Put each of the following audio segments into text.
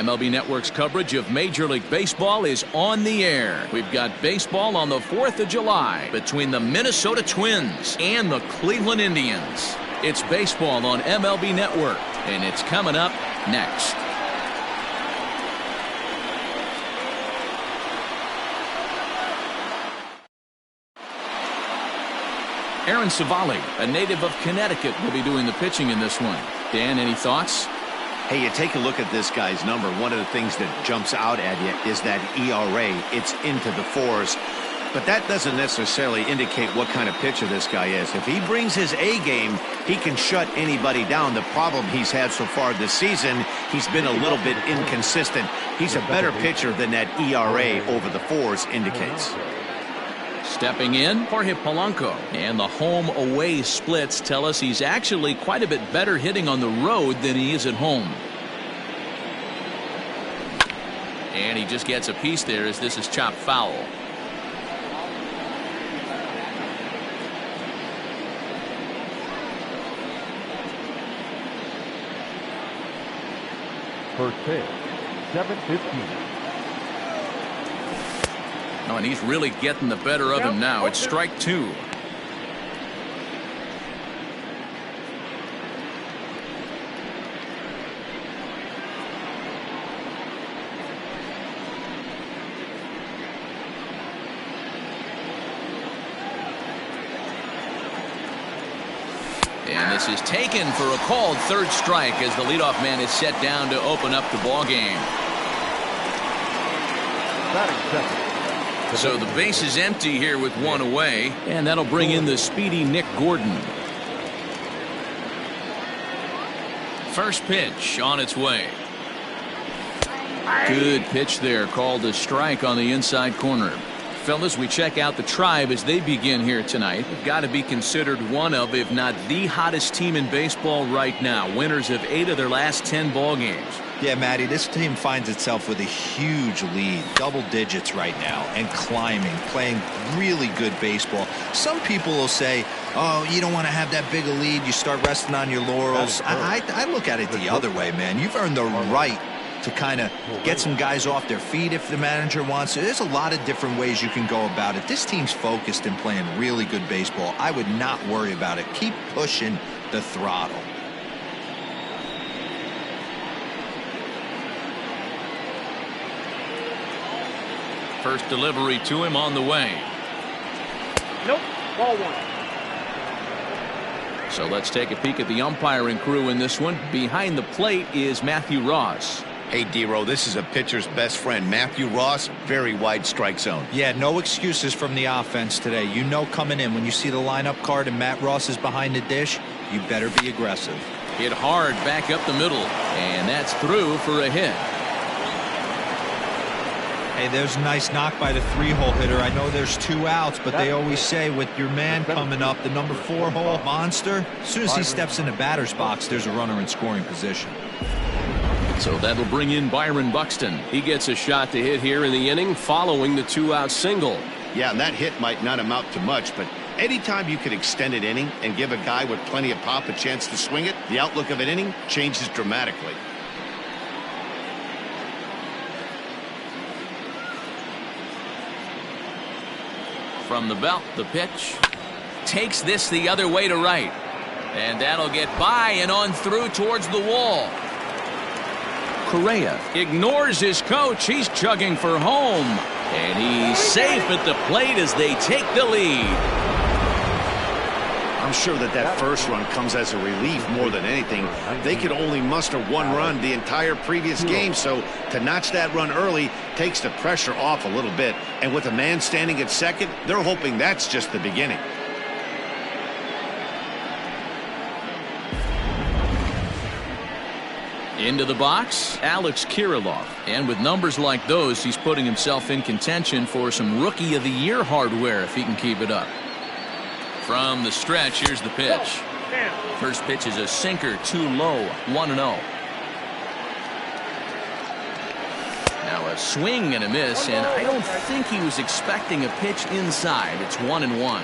MLB Network's coverage of Major League Baseball is on the air. We've got baseball on the 4th of July between the Minnesota Twins and the Cleveland Indians. It's baseball on MLB Network, and it's coming up next. Aaron Savali, a native of Connecticut, will be doing the pitching in this one. Dan, any thoughts? Hey, you take a look at this guy's number. One of the things that jumps out at you is that ERA. It's into the 4s. But that doesn't necessarily indicate what kind of pitcher this guy is. If he brings his A game, he can shut anybody down. The problem he's had so far this season, he's been a little bit inconsistent. He's a better pitcher than that ERA over the 4s indicates. Stepping in, Jorge Polanco. And the home-away splits tell us he's actually quite a bit better hitting on the road than he is at home. And he just gets a piece there as this is chopped foul. First pitch, 7:15. Oh, and he's really getting the better of him now. It's strike 2. And this is taken for a called third strike as the leadoff man is set down to open up the ball game. So the base is empty here with one away, and that'll bring in the speedy Nick Gordon. First pitch on its way. Good pitch there, called a strike on the inside corner. Fellas, we check out the Tribe as they begin here tonight. They've got to be considered one of, if not the hottest team in baseball right now. Winners of 8 of their last 10 ball games. Yeah, Matty, this team finds itself with a huge lead, double digits right now, and climbing, playing really good baseball. Some people will say, oh, you don't want to have that big a lead, you start resting on your laurels. I look at it the other way, man. You've earned the right to kind of get some guys off their feet if the manager wants to. There's a lot of different ways you can go about it. This team's focused and playing really good baseball. I would not worry about it. Keep pushing the throttle. First delivery to him on the way. Nope, ball 1. So let's take a peek at the umpiring crew in this one. Behind the plate is Matthew Ross. Hey, D-Row, this is a pitcher's best friend. Matthew Ross, very wide strike zone. Yeah, no excuses from the offense today. You know coming in, when you see the lineup card and Matt Ross is behind the dish, you better be aggressive. Hit hard back up the middle, and that's through for a hit. Hey, there's a nice knock by the 3-hole hitter. I know there's 2 outs, but they always say with your man coming up, the number 4-hole monster, as soon as he steps in the batter's box, there's a runner in scoring position. So that'll bring in Byron Buxton. He gets a shot to hit here in the inning following the 2-out single. Yeah, and that hit might not amount to much, but anytime you can extend an inning and give a guy with plenty of pop a chance to swing it, the outlook of an inning changes dramatically. From the belt, the pitch takes this the other way to right, and that'll get by and on through towards the wall. Correa ignores his coach. He's chugging for home, and he's safe at the plate as they take the lead. I'm sure that first run comes as a relief more than anything. They could only muster 1 run the entire previous game, so to notch that run early takes the pressure off a little bit. And with a man standing at second, they're hoping that's just the beginning. Into the box, Alex Kirilloff. And with numbers like those, he's putting himself in contention for some Rookie of the Year hardware if he can keep it up. From the stretch, here's the pitch. First pitch is a sinker, too low, 1-0. Now a swing and a miss, and I don't think he was expecting a pitch inside. It's 1-1.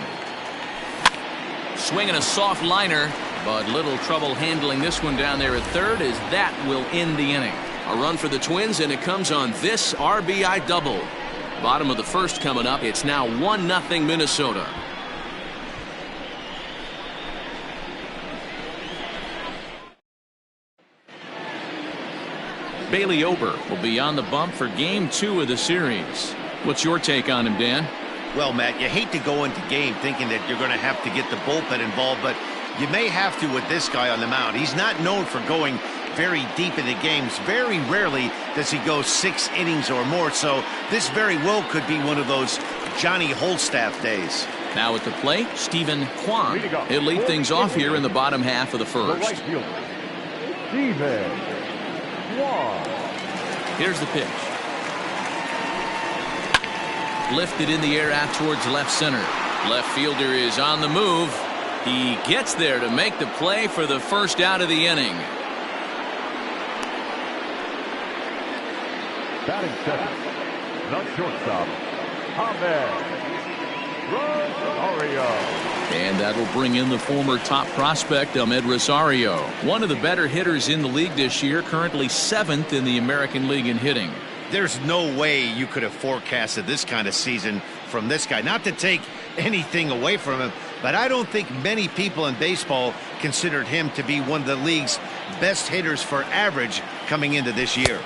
Swinging a soft liner, but little trouble handling this one down there at third as that will end the inning. A run for the Twins, and it comes on this RBI double. Bottom of the first coming up. It's now 1-0 Minnesota. Bailey Ober will be on the bump for game 2 of the series. What's your take on him, Dan? Well, Matt, you hate to go into game thinking that you're going to have to get the bullpen involved, but you may have to with this guy on the mound. He's not known for going very deep into games. Very rarely does he go 6 innings or more, so this very well could be one of those Johnny Holstaff days. Now at the plate, Stephen Kwan. He'll lead things off here in the bottom half of the first. Stephen Kwan. Here's the pitch. Lifted in the air out towards left center. Left fielder is on the move. He gets there to make the play for the first out of the inning. Batting second, the shortstop, Rosario. And that'll bring in the former top prospect, Ahmed Rosario. One of the better hitters in the league this year, currently 7th in the American League in hitting. There's no way you could have forecasted this kind of season from this guy. Not to take anything away from him, but I don't think many people in baseball considered him to be one of the league's best hitters for average coming into this year.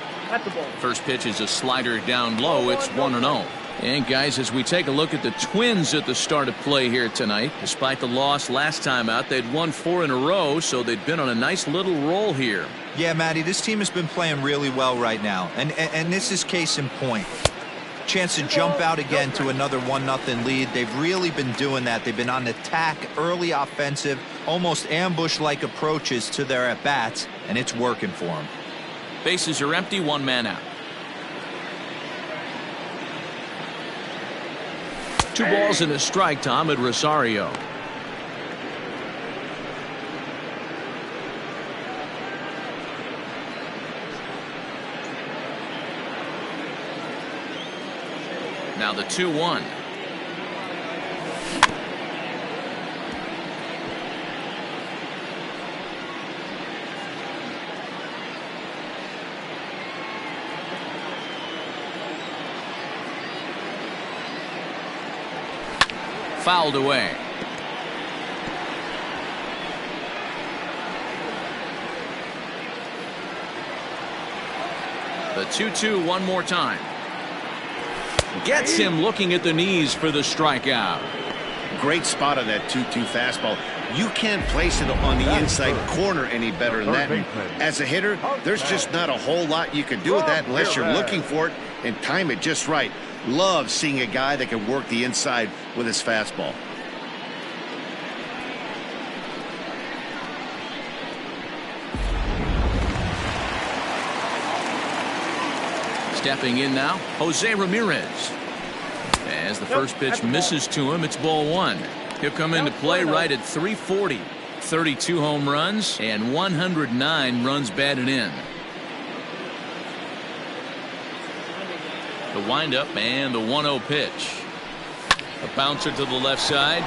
First pitch is a slider down low. It's 1-0. And guys, as we take a look at the Twins at the start of play here tonight, despite the loss last time out, they'd won 4 in a row, so they'd been on a nice little roll here. Yeah, Matty, this team has been playing really well right now, and this is case in point. Chance to jump out again to another 1-0 lead. They've really been doing that. They've been on attack, early offensive, almost ambush-like approaches to their at-bats, and it's working for them. Bases are empty, 1 man out. 2 balls and a strike to Ahmed Rosario. Now the 2-1. Fouled away. The 2-2 one more time. Gets him looking at the knees for the strikeout. Great spot on that 2-2 fastball. You can't place it on the inside corner any better than that. And as a hitter, there's just not a whole lot you can do with that unless you're looking for it and time it just right. Love seeing a guy that can work the inside with his fastball. Stepping in now, Jose Ramirez. As the first pitch misses to him, it's ball 1. He'll come into play right at 340. 32 home runs and 109 runs batted in. The windup and the 1-0 pitch. A bouncer to the left side.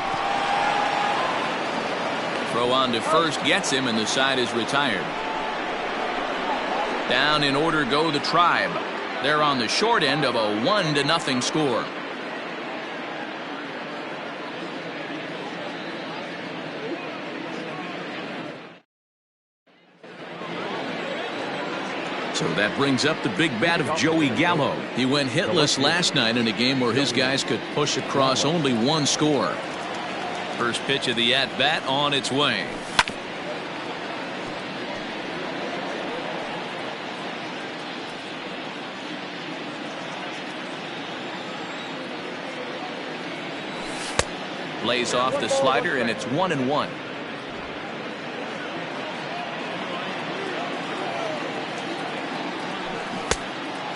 Throw on to first gets him, and the side is retired. Down in order go the Tribe. They're on the short end of a 1-0 score. So that brings up the big bat of Joey Gallo. He went hitless last night in a game where his guys could push across only 1 score. First pitch of the at-bat on its way. Lays off the slider, and it's 1-1.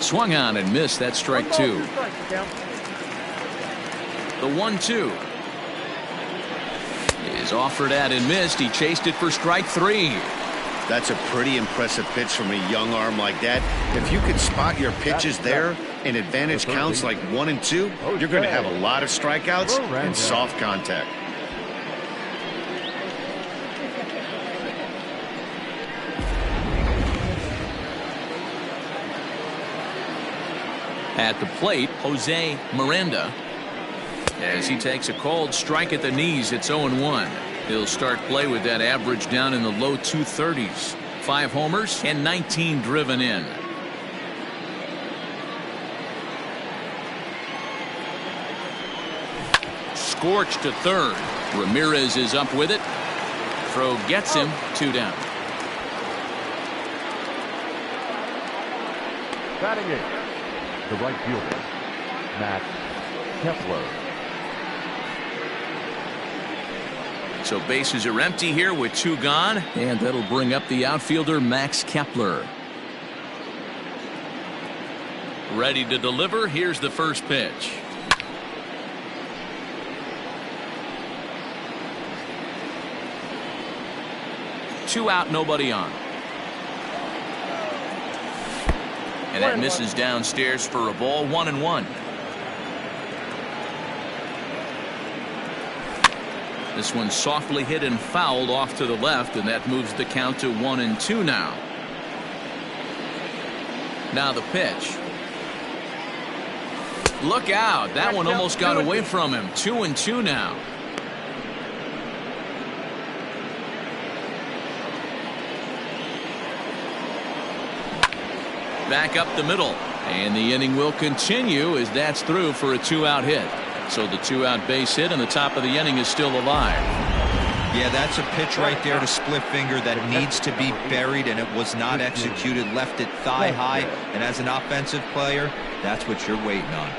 Swung on and missed. That strike 2. The 1-2 is offered at and missed. He chased it for strike 3. That's a pretty impressive pitch from a young arm like that. If you could spot your pitches there and advantage counts like 1 and 2, you're going to have a lot of strikeouts and soft contact. At the plate, Jose Miranda. As he takes a cold strike at the knees, it's 0-1. He'll start play with that average down in the low 230s. 5 homers and 19 driven in. Scorched to third. Ramirez is up with it. Throw gets him. 2 down. Batting it, the right fielder, Max Kepler. So bases are empty here with 2 gone, and that'll bring up the outfielder Max Kepler. Ready to deliver. Here's the first pitch. Two out, nobody on. And that misses downstairs for a ball. 1-1. This one softly hit and fouled off to the left, and that moves the count to 1-2 now. Now the pitch. Look out. That one almost got away from him. 2-2 now. Back up the middle, and the inning will continue as that's through for a 2-out hit. So the 2-out base hit and the top of the inning is still alive. Yeah, that's a pitch right there to split finger that needs to be buried, and it was not executed. Left it thigh high, and as an offensive player, that's what you're waiting on.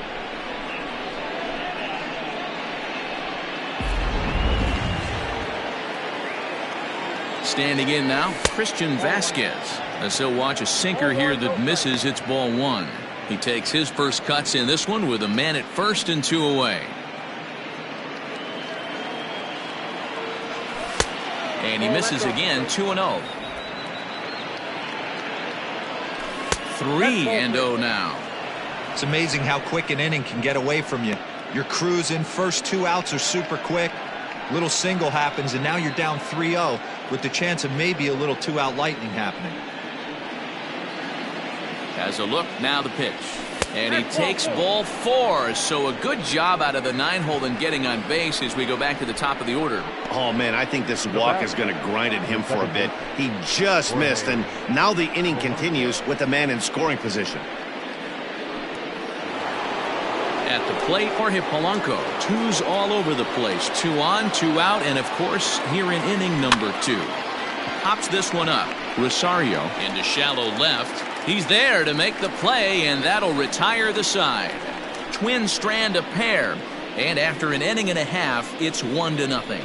Standing in now, Christian Vasquez. As he'll watch a sinker here that misses. It's ball 1. He takes his first cuts in this one with a man at first and 2 away. And he misses again. 2-0. 3-0 now. It's amazing how quick an inning can get away from you. You're cruising. First 2 outs are super quick. Little single happens, and now you're down 3-0 with the chance of maybe a little 2-out lightning happening. Has a look, now the pitch. And he takes ball 4. So a good job out of the 9-hole in getting on base as we go back to the top of the order. Oh, man, I think this walk is going to grind at him for a bit. He just missed, and now the inning continues with the man in scoring position. At the plate, Jorge Polanco. 2s all over the place. 2 on, 2 out, and of course, here in inning number 2. Pops this one up. Rosario into shallow left. He's there to make the play, and that'll retire the side. Twin strand a pair, and after an inning and a half, it's 1-0.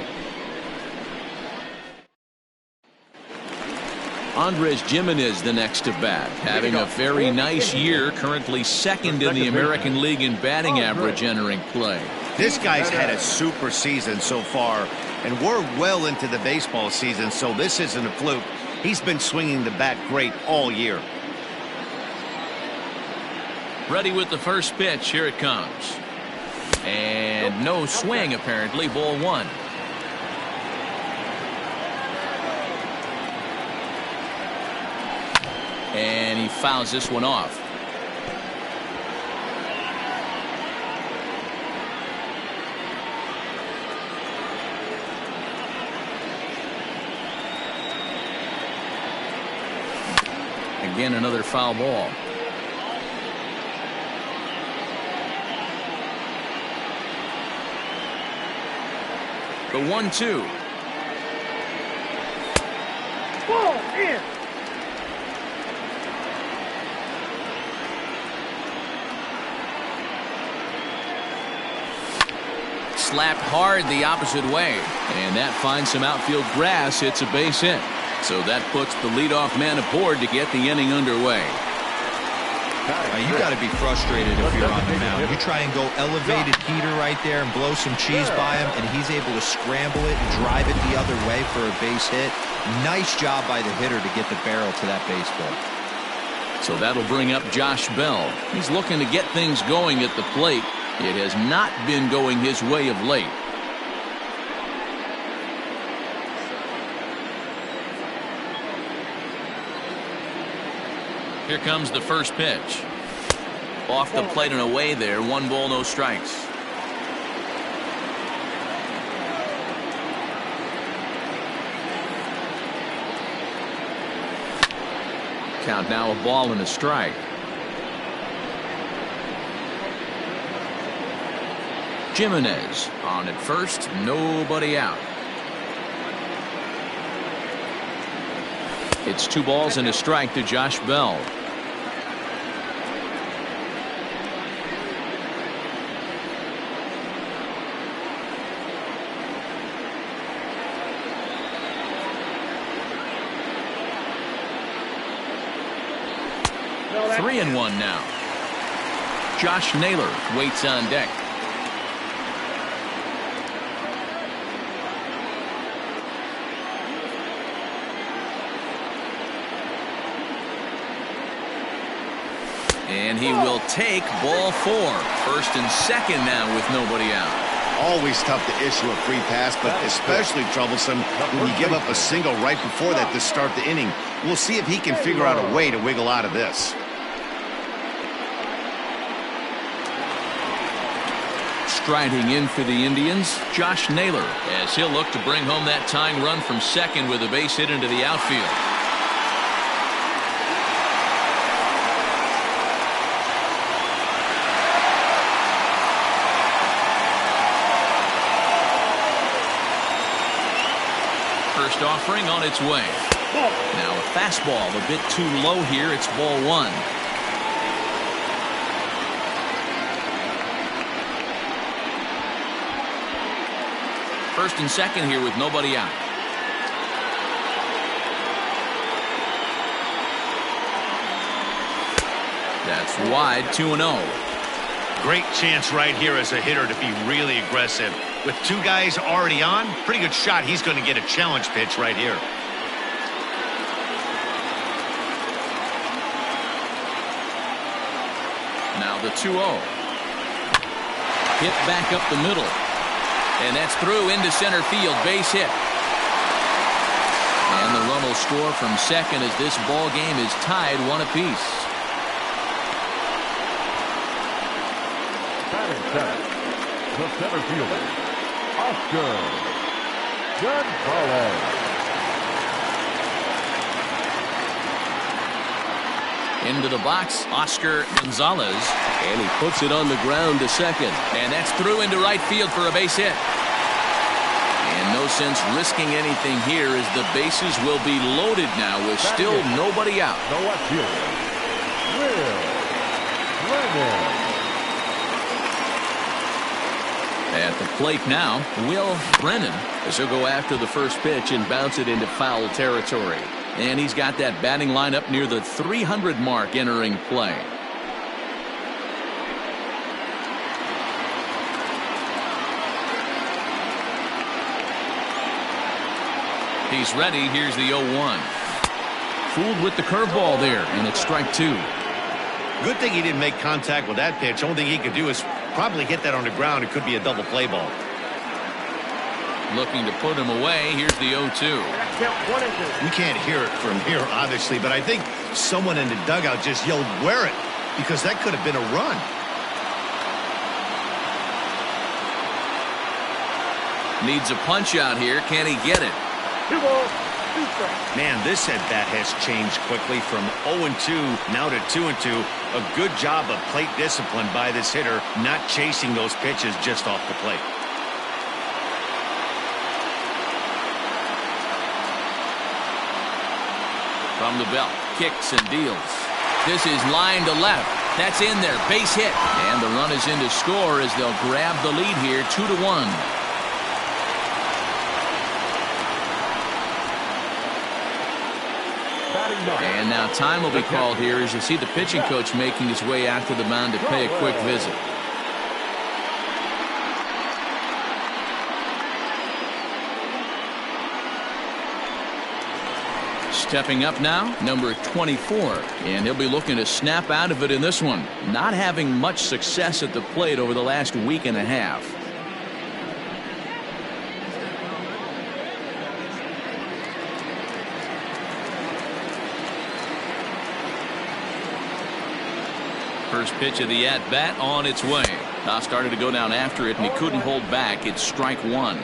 Andres Gimenez the next to bat, having a very nice year, currently second in the American League in batting average entering play. This guy's had a super season so far, and we're well into the baseball season, so this isn't a fluke. He's been swinging the bat great all year. Ready with the first pitch. Here it comes. And no swing, apparently. Ball 1. And he fouls this one off. Again, another foul ball. The 1-2. Ball in. Slapped hard the opposite way, and that finds some outfield grass. It's a base hit. So that puts the leadoff man aboard to get the inning underway. You got to be frustrated if you're on the mound. You try and go elevated heater right there and blow some cheese by him, and he's able to scramble it and drive it the other way for a base hit. Nice job by the hitter to get the barrel to that baseball. So that'll bring up Josh Bell. He's looking to get things going at the plate. It has not been going his way of late. Here comes the first pitch. Off the plate and away there. 1 ball, no strikes. Count now, a ball and a strike. Jimenez on at first, nobody out. It's 2 balls and a strike to Josh Bell. No, 3-1 now. Josh Naylor waits on deck. And he will take ball 4. First and second now with nobody out. Always tough to issue a free pass, but especially troublesome when you give up a single right before that to start the inning. We'll see if he can figure out a way to wiggle out of this. Striding in for the Indians, Josh Naylor, as he'll look to bring home that tying run from second with a base hit into the outfield. First offering on its way. Now a fastball a bit too low here. It's ball 1. First and second here with nobody out. That's wide. 2-0. Great chance right here as a hitter to be really aggressive. With 2 guys already on, pretty good shot. He's going to get a challenge pitch right here. Now the 2-0. Hit back up the middle. And that's through into center field. Base hit. And the run will score from second as this ball game is tied 1 apiece. Batting center, the center fielder, Oscar Gonzalez. Into the box, Oscar Gonzalez. And he puts it on the ground to second. And that's through into right field for a base hit. And no sense risking anything here as the bases will be loaded now with still nobody out. No outfielder, Will Brennan. At the plate now, Will Brennan, as he'll go after the first pitch and bounce it into foul territory. And he's got that batting lineup near the 300 mark entering play. He's ready. Here's the 0-1. Fooled with the curveball there, and it's strike 2. Good thing he didn't make contact with that pitch. Only thing he could do is probably hit that on the ground. It could be a double play ball. Looking to put him away. Here's the 0-2. We can't hear it from here, obviously, but I think someone in the dugout just yelled, "Wear it," because that could have been a run. Needs a punch out here. Can he get it? 2 balls, 2 strikes. Man, this at bat has changed quickly from 0-2 now to 2-2. A good job of plate discipline by this hitter, not chasing those pitches just off the plate. From the belt, kicks and deals. This is line to left. That's in there. Base hit. And the run is in to score as they'll grab the lead here, 2-1. And now time will be called here as you see the pitching coach making his way out to the mound to pay a quick visit. Stepping up now, number 24, and he'll be looking to snap out of it in this one. Not having much success at the plate over the last week and a half. First pitch of the at-bat on its way. Toss started to go down after it, and he couldn't hold back. It's strike one.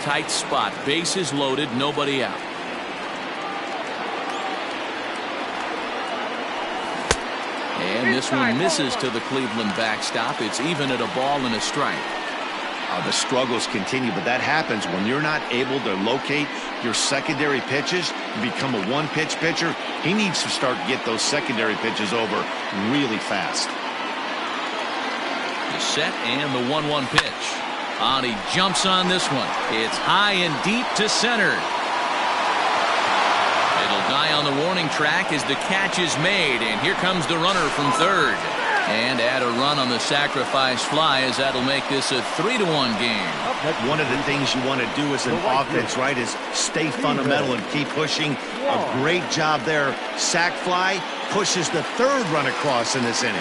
Tight spot. Bases loaded. Nobody out. And this one misses to the Cleveland backstop. It's even at a ball and a strike. The struggles continue, but that happens when you're not able to locate your secondary pitches. You become a one-pitch pitcher. He needs to start to get those secondary pitches over really fast. The set and the 1-1 pitch. And he jumps on this one. It's high and deep to center. It'll die on the warning track as the catch is made, and here comes the runner from third. And add a run on the sacrifice fly, as that'll make this a 3-1 game. One of the things you want to do as an offense, right, is stay fundamental and keep pushing. A great job there. Sac fly pushes the third run across in this inning.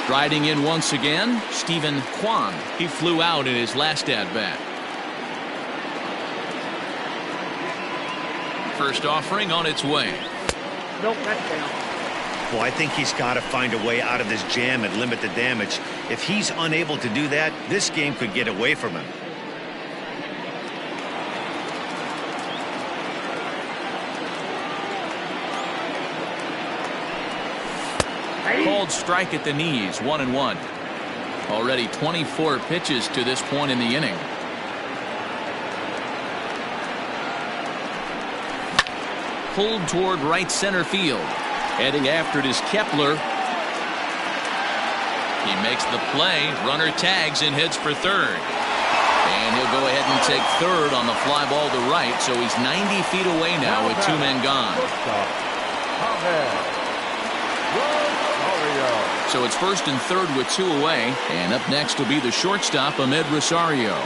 Striding in once again, Stephen Kwan. He flew out in his last at-bat. First offering on its way. Nope, that's down. Well, I think he's got to find a way out of this jam and limit the damage. If he's unable to do that, this game could get away from him. Called strike at the knees, 1-1. Already 24 pitches to this point in the inning. Pulled toward right center field. Heading after it is Kepler. He makes the play. Runner tags and heads for third. And he'll go ahead and take third on the fly ball to right. So he's 90 feet away now with two men gone. So it's first and third with two away. And up next will be the shortstop, Ahmed Rosario.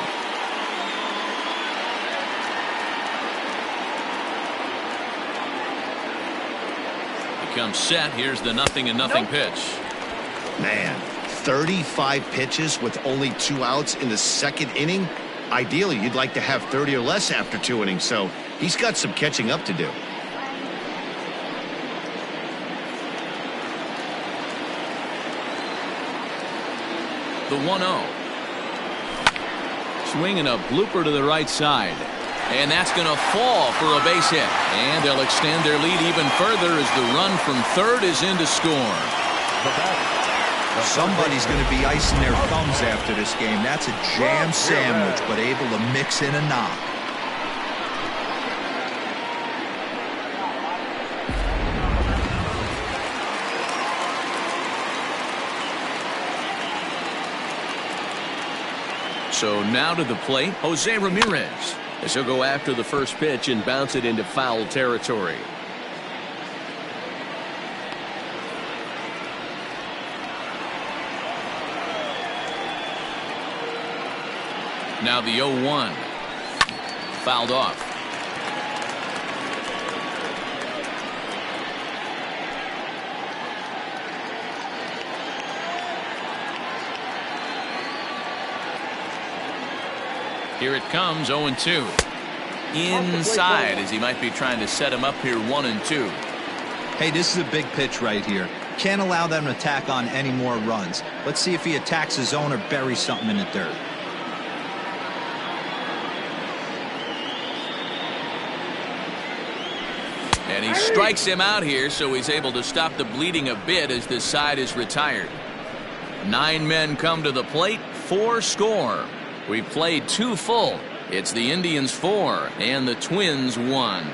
Comes set. Here's the 0-0 pitch. Man, 35 pitches with only 2 outs in the second inning. Ideally, you'd like to have 30 or less after 2 innings, so he's got some catching up to do. The 1-0. Swinging a blooper to the right side. And that's going to fall for a base hit. And they'll extend their lead even further as the run from third is in to score. Somebody's going to be icing their thumbs after this game. That's a jam sandwich, but able to mix in a knock. So now to the plate, Jose Ramirez, as he'll go after the first pitch and bounce it into foul territory. Now the 0-1. Fouled off. Here it comes, 0-2. Inside, as he might be trying to set him up here, 1-2. Hey, this is a big pitch right here. Can't allow them to tack on any more runs. Let's see if he attacks his zone or buries something in the dirt. And he strikes him out here, so he's able to stop the bleeding a bit as this side is retired. 9 men come to the plate, 4 score. We played 2 full. It's the Indians 4 and the Twins 1.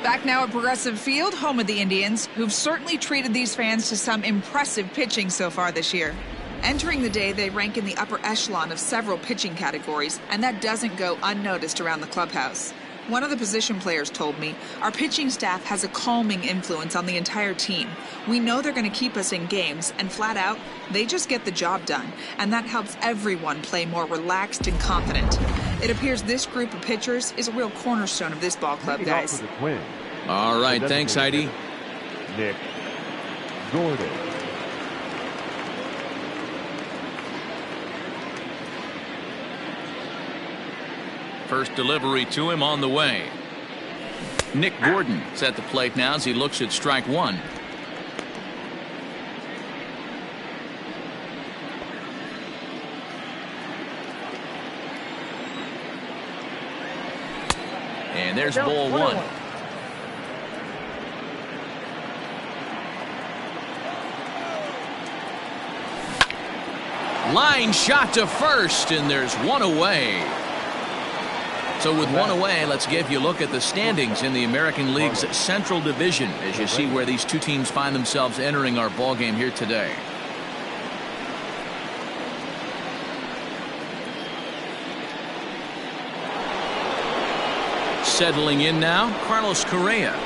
Back now at Progressive Field, home of the Indians, who've certainly treated these fans to some impressive pitching so far this year. Entering the day, they rank in the upper echelon of several pitching categories, and that doesn't go unnoticed around the clubhouse. One of the position players told me, our pitching staff has a calming influence on the entire team. We know they're going to keep us in games, and flat out, they just get the job done, and that helps everyone play more relaxed and confident. It appears this group of pitchers is a real cornerstone of this ball club, guys. All right, thanks, Heidi. Nick Gordon. First delivery to him on the way. Nick Gordon is at the plate now as he looks at strike one. And there's ball one. Line shot to first, and there's one away. So with one away, let's give you a look at the standings in the American League's Central Division as you see where these two teams find themselves entering our ball game here today. Settling in now, Carlos Correa.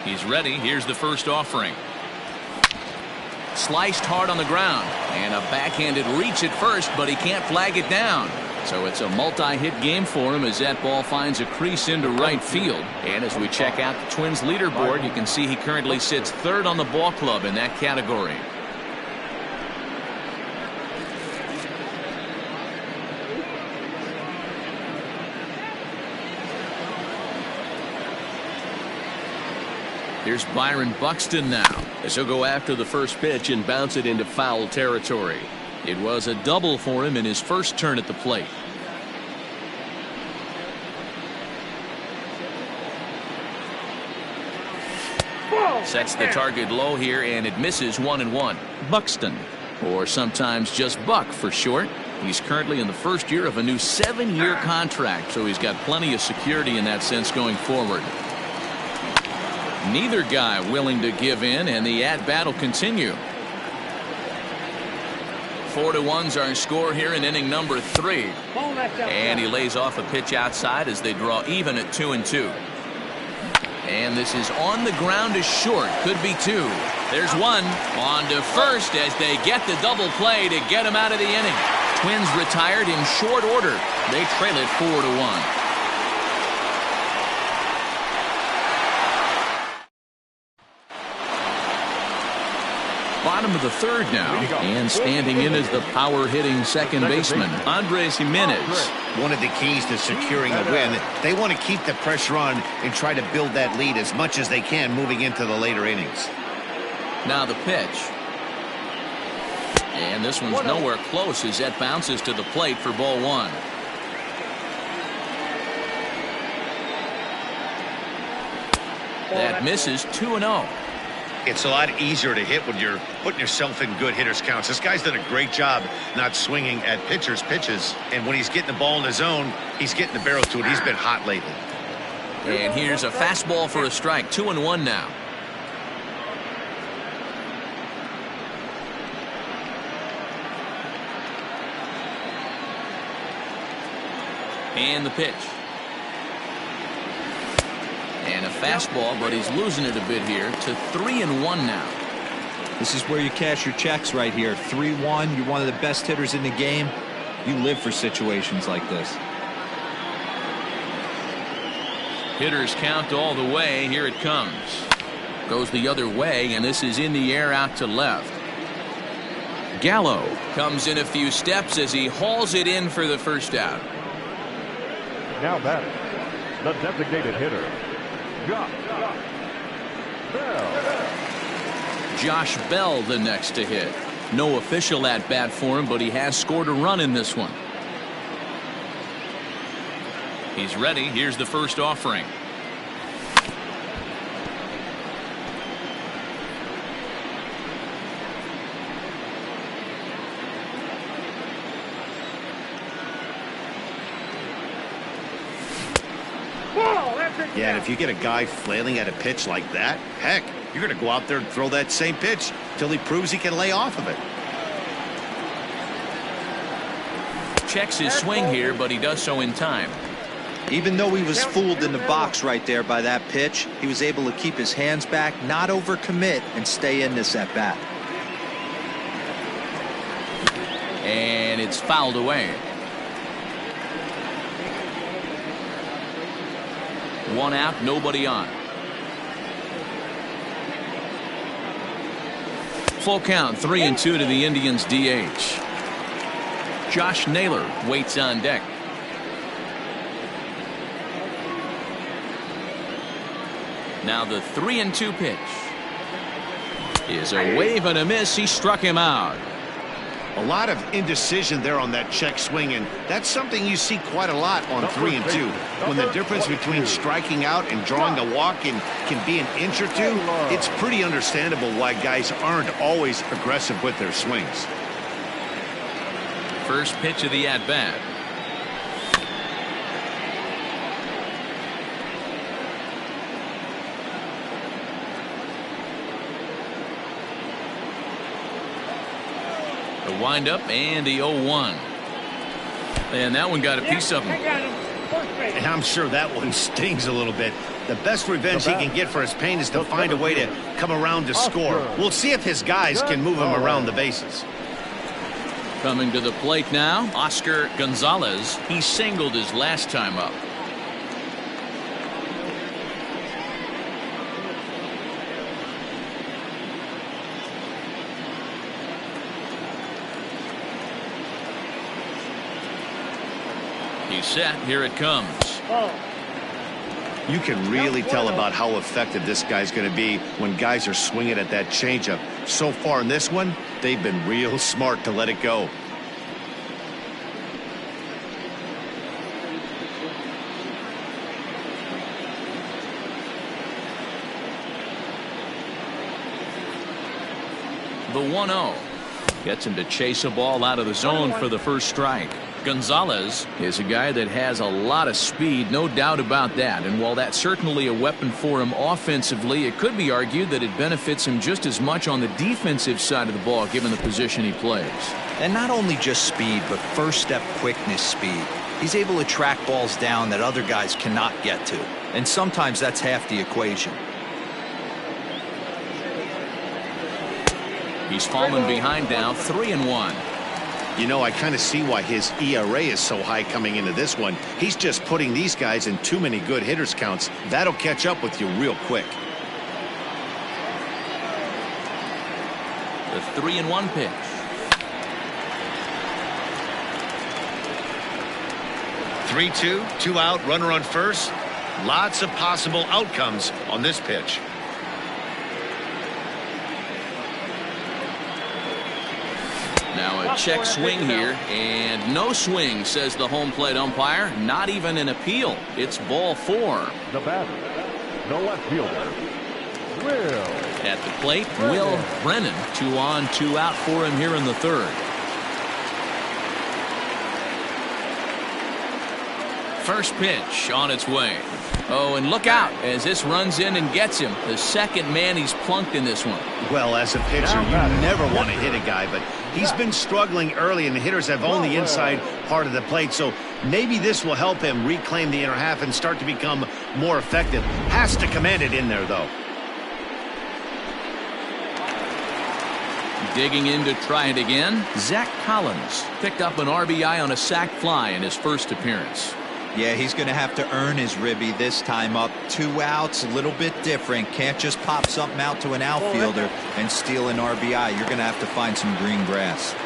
He's ready. Here's the first offering. Sliced hard on the ground. And a backhanded reach at first, but he can't flag it down. So it's a multi-hit game for him as that ball finds a crease into right field. And as we check out the Twins leaderboard, you can see he currently sits third on the ball club in that category. Here's Byron Buxton now as he'll go after the first pitch and bounce it into foul territory. It was a double for him in his first turn at the plate. Sets the target low here, and it misses 1-1. Buxton, or sometimes just Buck for short. He's currently in the first year of a new 7-year contract, so he's got plenty of security in that sense going forward. Neither guy willing to give in, and the at-bat will continue. 4-1's our score here in inning number 3. And he lays off a pitch outside as they draw even at 2-2. And this is on the ground to short. Could be 2. There's 1. On to first as they get the double play to get him out of the inning. Twins retired in short order. They trail it 4-1. Bottom of the third now, and standing in is the power-hitting second baseman, Andres Jimenez. One of the keys to securing a win, they want to keep the pressure on and try to build that lead as much as they can moving into the later innings. Now the pitch. And this one's nowhere close as that bounces to the plate for ball 1. That misses 2-0. It's a lot easier to hit when you're putting yourself in good hitters counts. This guy's done a great job not swinging at pitchers' pitches. And when he's getting the ball in his zone, he's getting the barrel to it. He's been hot lately. And here's a fastball for a strike. 2-1 now. And the pitch. And a fastball, but he's losing it a bit here to 3-1 now. This is where you cash your checks right here. 3-1. You're one of the best hitters in the game. You live for situations like this. Hitters count all the way. Here it comes. Goes the other way, and this is in the air out to left. Gallo comes in a few steps as he hauls it in for the first out. Now batting, the designated hitter, Josh Bell the next to hit. No official at bat for him, but he has scored a run in this one. He's ready. Here's the first offering. Yeah, and if you get a guy flailing at a pitch like that, heck, you're going to go out there and throw that same pitch till he proves he can lay off of it. Checks his swing here, but he does so in time. Even though he was fooled in the box right there by that pitch, he was able to keep his hands back, not overcommit, and stay in this at bat. And it's fouled away. One out, nobody on. Full count, 3-2 to the Indians DH. Josh Naylor waits on deck. Now the 3-2 pitch is a wave and a miss. He struck him out. A lot of indecision there on that check swing, and that's something you see quite a lot on 3-2. When the difference between striking out and drawing a walk can be an inch or two, it's pretty understandable why guys aren't always aggressive with their swings. First pitch of the at-bat. The windup and the 0-1. And that one got a piece of him. And I'm sure that one stings a little bit. The best revenge he can get for his pain is to find a way to come around to score. We'll see if his guys can move him around the bases. Coming to the plate now, Oscar Gonzalez. He singled his last time up. He's set. Here it comes. You can really tell about how effective this guy's going to be when guys are swinging at that changeup. So far in this one, they've been real smart to let it go. The 1-0 gets him to chase a ball out of the zone for the first strike. Gonzalez is a guy that has a lot of speed, no doubt about that. And while that's certainly a weapon for him offensively, it could be argued that it benefits him just as much on the defensive side of the ball, given the position he plays. And not only just speed, but first step quickness speed. He's able to track balls down that other guys cannot get to. And sometimes that's half the equation. He's fallen behind now, 3-1. You know, I kind of see why his ERA is so high coming into this one. He's just putting these guys in too many good hitters counts. That'll catch up with you real quick. The 3-1 pitch. Three-two, two out, runner on first. Lots of possible outcomes on this pitch. Now a check swing here, and no swing, says the home plate umpire. Not even an appeal. It's ball 4. The batter, the left fielder, Will. At the plate, Will Brennan. 2 on, 2 out for him here in the third. First pitch on its way. Oh, and look out as this runs in and gets him. The second man he's plunked in this one. Well, as a pitcher, you never want to hit a guy, but he's been struggling early, and the hitters have owned the inside part of the plate, so maybe this will help him reclaim the inner half and start to become more effective. Has to command it in there, though. Digging in to try it again. Zach Collins picked up an RBI on a sac fly in his first appearance. Yeah, he's going to have to earn his ribby this time up. 2 outs, a little bit different. Can't just pop something out to an outfielder and steal an RBI. You're going to have to find some green grass.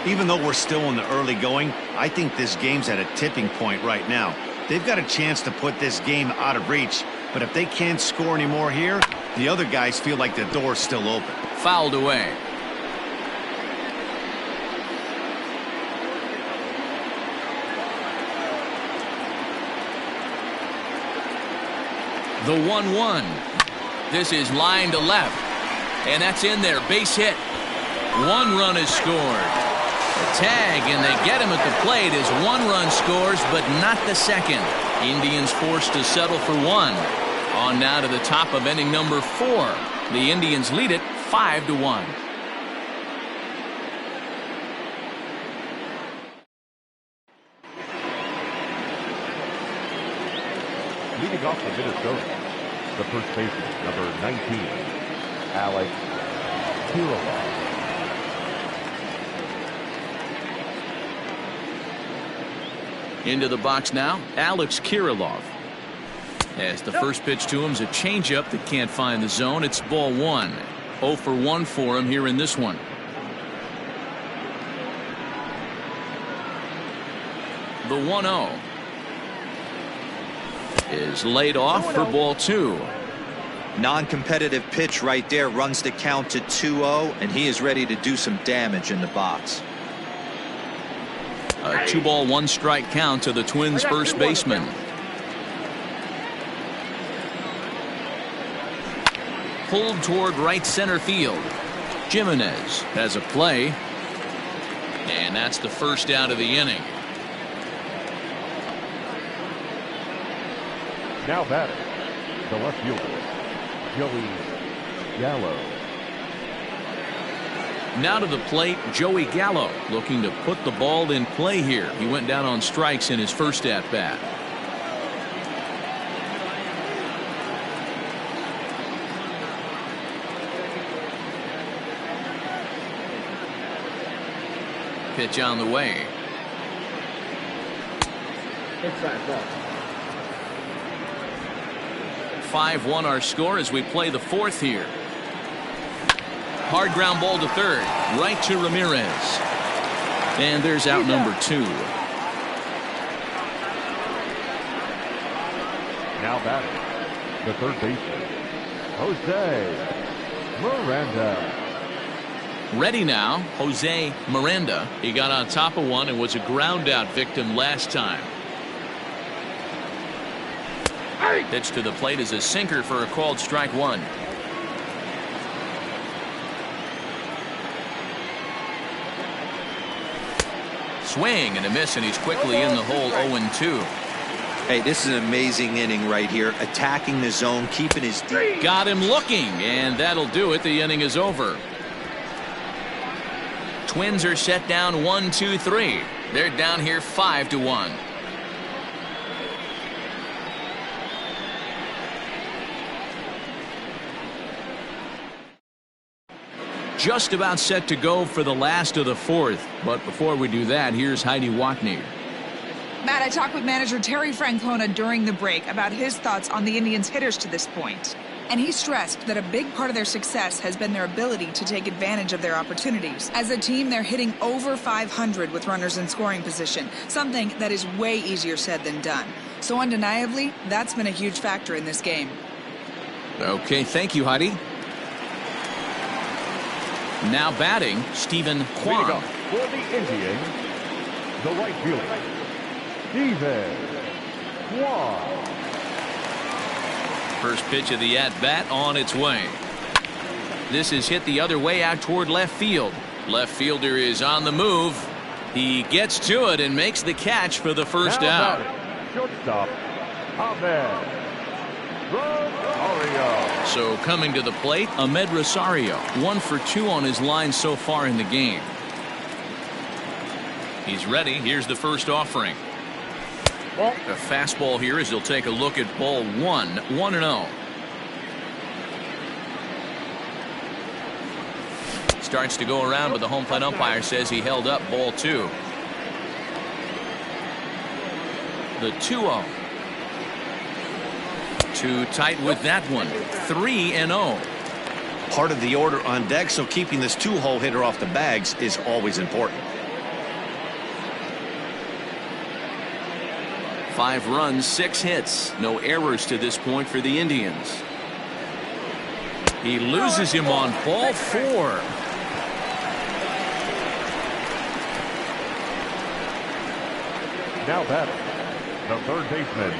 Even though we're still in the early going, I think this game's at a tipping point right now. They've got a chance to put this game out of reach, but if they can't score anymore here, the other guys feel like the door's still open. Fouled away. The 1-1. This is line to left. And that's in there. Base hit. 1 run is scored. A tag, and they get him at the plate as 1 run scores, but not the second. Indians forced to settle for 1. On now to the top of inning number 4. The Indians lead it 5-1. Leading off for Minnesota, the first baseman, number 19, Alex Kirilloff. Into the box now, Alex Kirilloff. As the first pitch to him is a changeup that can't find the zone. It's ball one. 0 for 1 for him here in this one. The 1-0 is laid off for ball two. Non-competitive pitch right there, runs the count to 2-0, and he is ready to do some damage in the box. A 2-ball 1-strike count to the Twins first baseman. Pulled toward right center field. Jimenez has a play, and that's the first out of the inning. Now batting, the left fielder, Joey Gallo. Now to the plate, Joey Gallo, looking to put the ball in play here. He went down on strikes in his first at-bat. Pitch on the way. 5-1 our score as we play the fourth here. Hard ground ball to third, right to Ramirez. And there's out number 2. Now batting, the third baseman, Jose Miranda. Ready now, Jose Miranda. He got on top of one and was a ground out victim last time. Pitch to the plate is a sinker for a called strike one. Swing and a miss, and he's quickly in the hole. 0-2. Hey, this is an amazing inning right here. Attacking the zone, keeping his deep. Got him looking, and that'll do it. The inning is over. Twins are set down 1-2-3. They're down here 5-1. Just about set to go for the last of the fourth. But before we do that, here's Heidi Watney. Matt, I talked with manager Terry Francona during the break about his thoughts on the Indians' hitters to this point. And he stressed that a big part of their success has been their ability to take advantage of their opportunities. As a team, they're hitting over 500 with runners in scoring position, something that is way easier said than done. So undeniably, that's been a huge factor in this game. Okay, thank you, Heidi. Now batting, Stephen Kwan. For the Indians, the right fielder, Stephen Kwan. First pitch of the at-bat on its way. This is hit the other way out toward left field. Left fielder is on the move. He gets to it and makes the catch for the first out. Shortstop, Ahmed Rosario. So coming to the plate, Ahmed Rosario. 1 for 2 on his line so far in the game. He's ready. Here's the first offering. A fastball here as he'll take a look at ball 1. 1-0. Starts to go around, but the home plate umpire says he held up ball 2. The 2-0. Too tight with that one. 3-0. Part of the order on deck, so keeping this 2-hole hitter off the bags is always important. 5 runs, 6 hits. No errors to this point for the Indians. He loses him on ball 4. Now batting, the third baseman.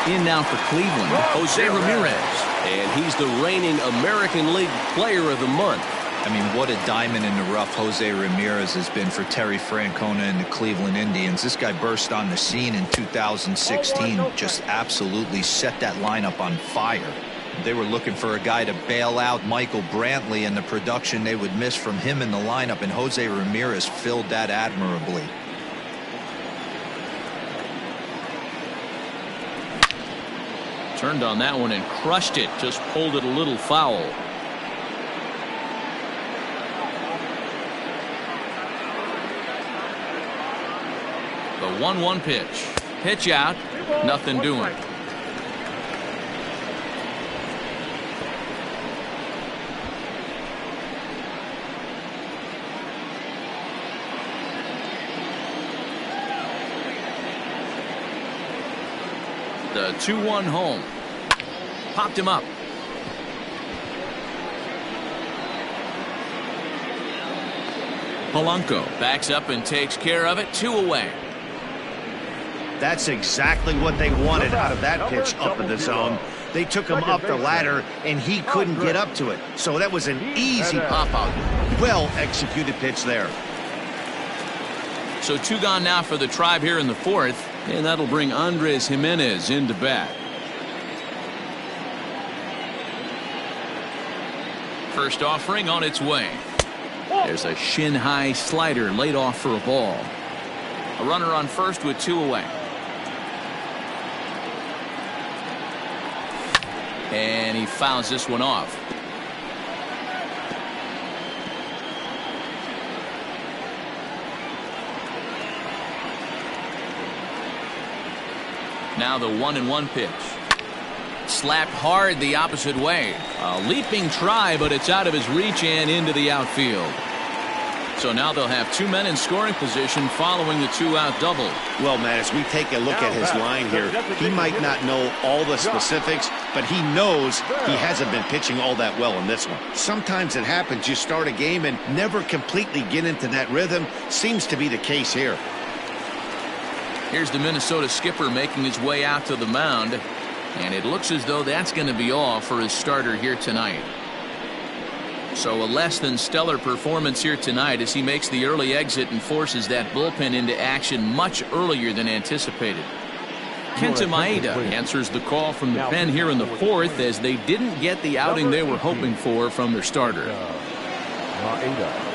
In now for Cleveland, Jose Ramirez. And he's the reigning American League Player of the Month. I mean, what a diamond in the rough Jose Ramirez has been for Terry Francona and the Cleveland Indians. This guy burst on the scene in 2016, just absolutely set that lineup on fire. They were looking for a guy to bail out Michael Brantley and the production they would miss from him in the lineup, and Jose Ramirez filled that admirably. Turned on that one and crushed it. Just pulled it a little foul. The 1-1 pitch. Pitch out. Nothing doing. The 2-1 home. Popped him up. Polanco backs up and takes care of it. 2 away. That's exactly what they wanted out of that pitch up in the zone. They took him up the ladder, and he couldn't get up to it. So that was an easy pop-out. Well-executed pitch there. So 2 gone now for the Tribe here in the 4th, and that'll bring Andres Jimenez into bat. First offering on its way. There's a shin-high slider laid off for a ball. A runner on first with 2 away. And he fouls this one off. Now the 1-1 pitch. Slapped hard the opposite way. A leaping try, but it's out of his reach and into the outfield. So now they'll have 2 men in scoring position following the 2-out double. Well, Matt, as we take a look at his line here, he might not know all the specifics, but he knows he hasn't been pitching all that well in this one. Sometimes it happens. You start a game and never completely get into that rhythm. Seems to be the case here. Here's the Minnesota skipper making his way out to the mound, and it looks as though that's going to be all for his starter here tonight. So a less than stellar performance here tonight as he makes the early exit and forces that bullpen into action much earlier than anticipated. Kenta Maeda answers the call from the pen here in the 4th as they didn't get the outing they were hoping for from their starter. Maeda.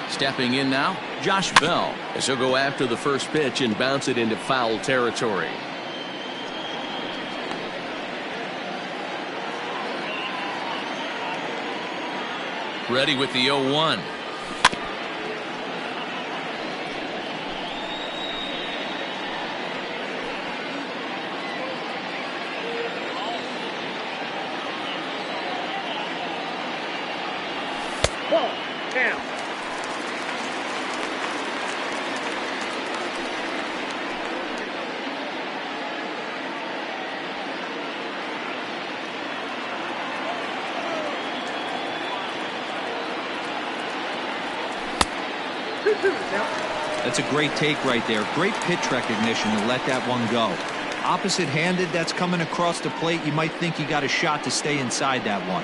Stepping in now, Josh Bell, as he'll go after the first pitch and bounce it into foul territory. Ready with the 0-1. Ball. Down. That's a great take right there. Great pitch recognition to let that one go. Opposite-handed, that's coming across the plate. You might think you got a shot to stay inside that one.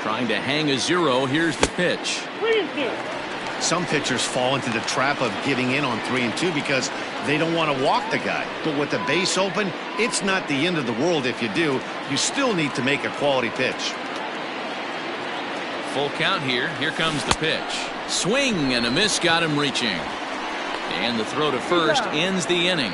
Trying to hang a 0. Here's the pitch. 3-2. Some pitchers fall into the trap of giving in on 3-2 because they don't want to walk the guy. But with the base open, it's not the end of the world if you do. You still need to make a quality pitch. Full count here. Here comes the pitch. Swing and a miss got him reaching. And the throw to first ends the inning.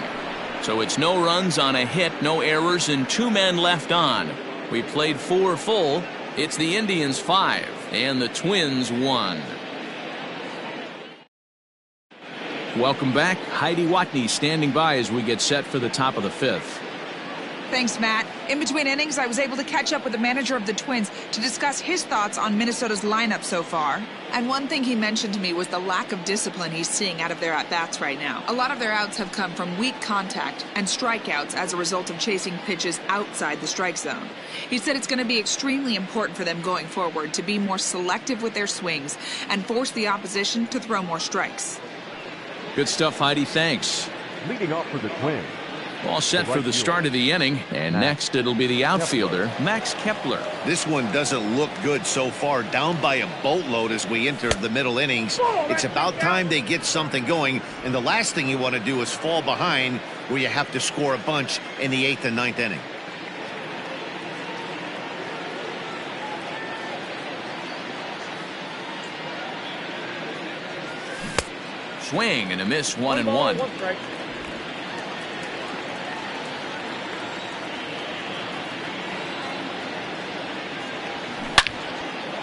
So it's no runs on a hit, no errors, and 2 men left on. We played 4 full. It's the Indians 5 and the Twins 1. Welcome back. Heidi Watney standing by as we get set for the top of the 5th. Thanks, Matt. In between innings, I was able to catch up with the manager of the Twins to discuss his thoughts on Minnesota's lineup so far. And one thing he mentioned to me was the lack of discipline he's seeing out of their at-bats right now. A lot of their outs have come from weak contact and strikeouts as a result of chasing pitches outside the strike zone. He said it's going to be extremely important for them going forward to be more selective with their swings and force the opposition to throw more strikes. Good stuff, Heidi. Thanks. Leading off for the Twins. All set for the start of the inning, and next it'll be the outfielder, Max Kepler. This one doesn't look good so far. Down by a boatload as we enter the middle innings. It's about time they get something going, and the last thing you want to do is fall behind where you have to score a bunch in the 8th and 9th inning. Swing and a miss, 1-1. One strike.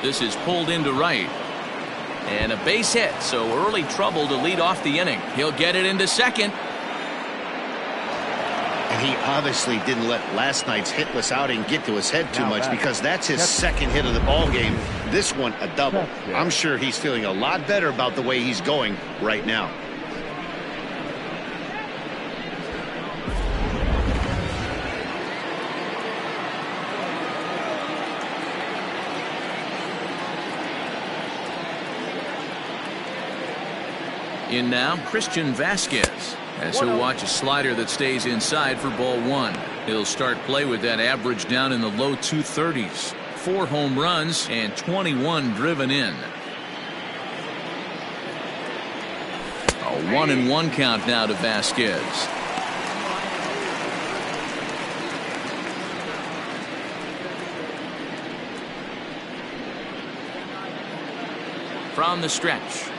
This is pulled into right. And a base hit, so early trouble to lead off the inning. He'll get it into second. And he obviously didn't let last night's hitless outing get to his head too much, because that's his second hit of the ball game. This one a double. I'm sure he's feeling a lot better about the way he's going right now. In now, Christian Vasquez, as he'll watch a slider that stays inside for ball 1. He'll start play with that average down in the low 230s. 4 home runs and 21 driven in. A 1-1 count now to Vasquez. From the stretch.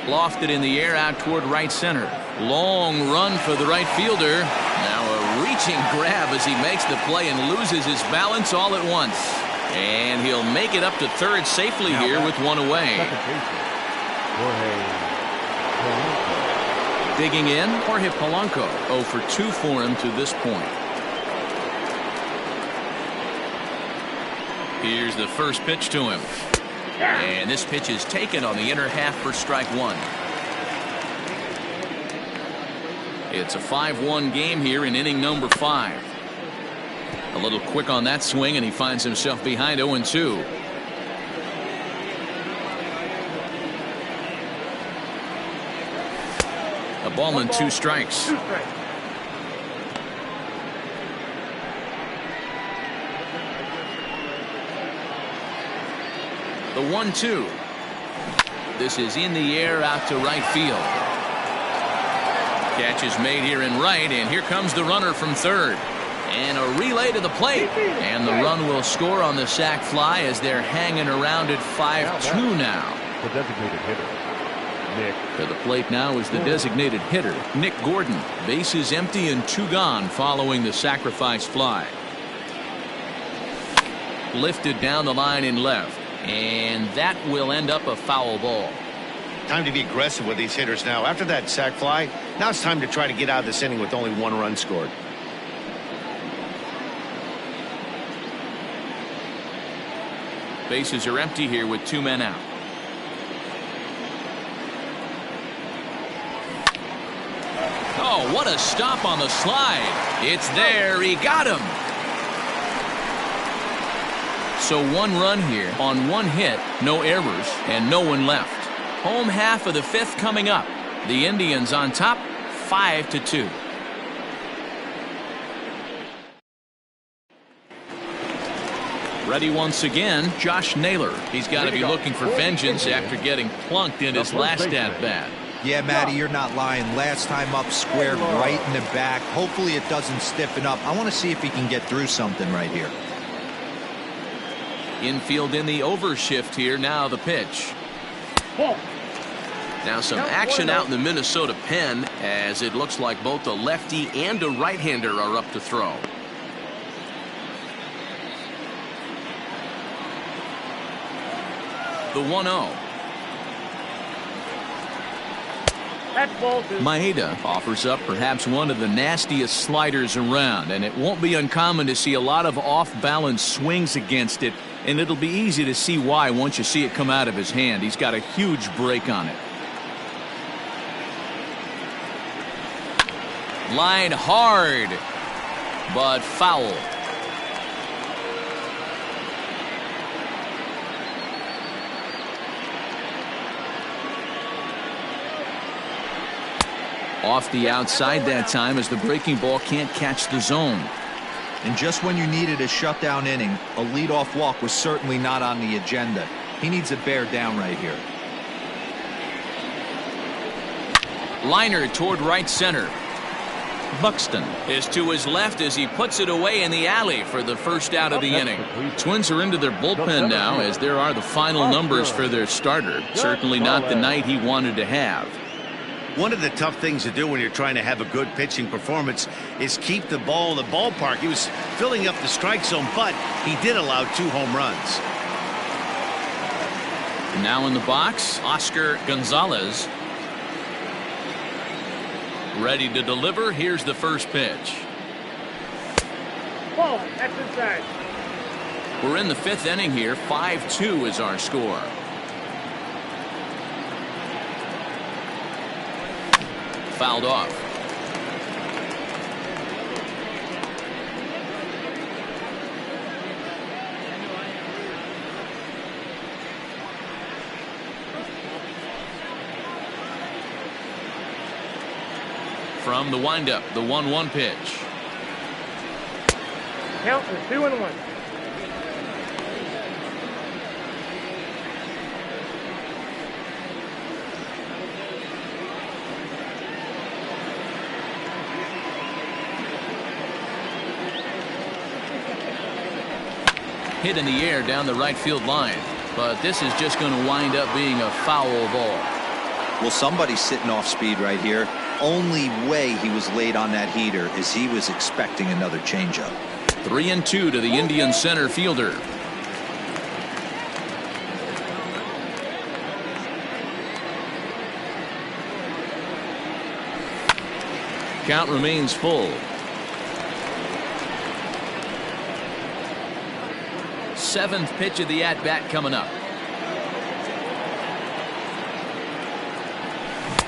Lofted in the air out toward right center. Long run for the right fielder. Now a reaching grab as he makes the play and loses his balance all at once. And he'll make it up to third safely here with one away. Digging in, Jorge Polanco. 0 for 2 for him to this point. Here's the first pitch to him. And this pitch is taken on the inner half for strike 1. It's a 5-1 game here in inning number 5. A little quick on that swing, and he finds himself behind 0-2. A ball and 2 strikes. The 1-2. This is in the air out to right field. Catch is made here in right, and here comes the runner from third. And a relay to the plate. And the run will score on the sac fly as they're hanging around at 5-2 now. The designated hitter, Nick. To the plate now is the designated hitter, Nick Gordon. Bases empty and 2 gone following the sacrifice fly. Lifted down the line in left. And that will end up a foul ball. Time to be aggressive with these hitters now. After that sac fly, now it's time to try to get out of this inning with only 1 run scored. Bases are empty here with 2 men out. Oh, what a stop on the slide. It's there. He got him. So 1 run here on 1 hit, no errors, and no one left. Home half of the 5th coming up. The Indians on top, 5-2. Ready once again, Josh Naylor. He's got to be looking for vengeance after getting plunked in his last at-bat. Yeah, Matty, you're not lying. Last time up, squared right in the back. Hopefully it doesn't stiffen up. I want to see if he can get through something right here. Infield in the overshift here. Now the pitch. Now some action out in the Minnesota pen, as it looks like both a lefty and a right-hander are up to throw. The 1-0. Maeda offers up perhaps one of the nastiest sliders around, and it won't be uncommon to see a lot of off-balance swings against it, and it'll be easy to see why once you see it come out of his hand. He's got a huge break on it. Line hard, but foul. Off the outside that time, as the breaking ball can't catch the zone. And just when you needed a shutdown inning, a leadoff walk was certainly not on the agenda. He needs to bear down right here. Liner toward right center. Buxton is to his left as he puts it away in the alley for the first out of the inning. Twins are into their bullpen now, as there are the final numbers for their starter. Certainly not the night he wanted to have. One of the tough things to do when you're trying to have a good pitching performance is keep the ball in the ballpark. He was filling up the strike zone, but he did allow 2 home runs. Now in the box, Oscar Gonzalez. Ready to deliver. Here's the first pitch. Ball, that's inside. We're in the 5th inning here. 5-2 is our score. Fouled off. From the windup, the 1-1 pitch. Count is 2-1. Hit in the air down the right field line, but this is just going to wind up being a foul ball. Well, somebody's sitting off speed right here. Only way he was late on that heater is he was expecting another changeup. 3-2 to the Indian center fielder. Count remains full. 7th pitch of the at-bat coming up.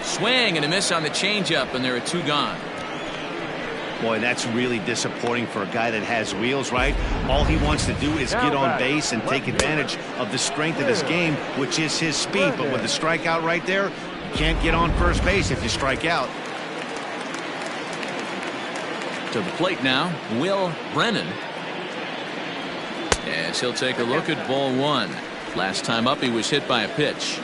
Swing and a miss on the changeup, and there are 2 gone. Boy, that's really disappointing for a guy that has wheels, right? All he wants to do is get on base and take advantage of the strength of his game, which is his speed. But with the strikeout right there, you can't get on first base if you strike out. To the plate now, Will Brennan. As he'll take a look at ball 1. Last time up, he was hit by a pitch.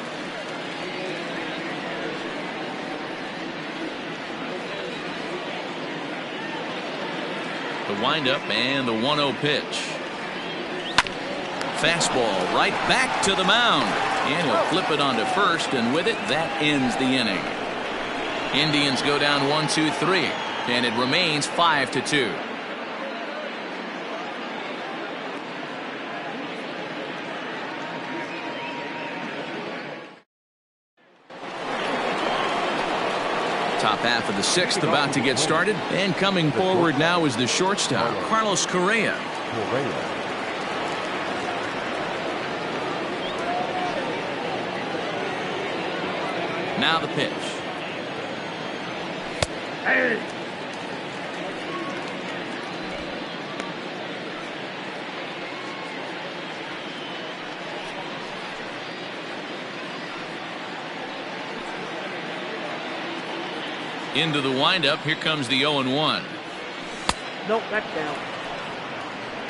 The windup and the 1-0 pitch. Fastball right back to the mound. And he'll flip it onto first, and with it, that ends the inning. Indians go down 1-2-3, and it remains 5-2. Top half of the 6th about to get started, and coming forward now is the shortstop, Carlos Correa. Now the pitch. Hey. Into the windup. Here comes the 0-1. Nope, that's down.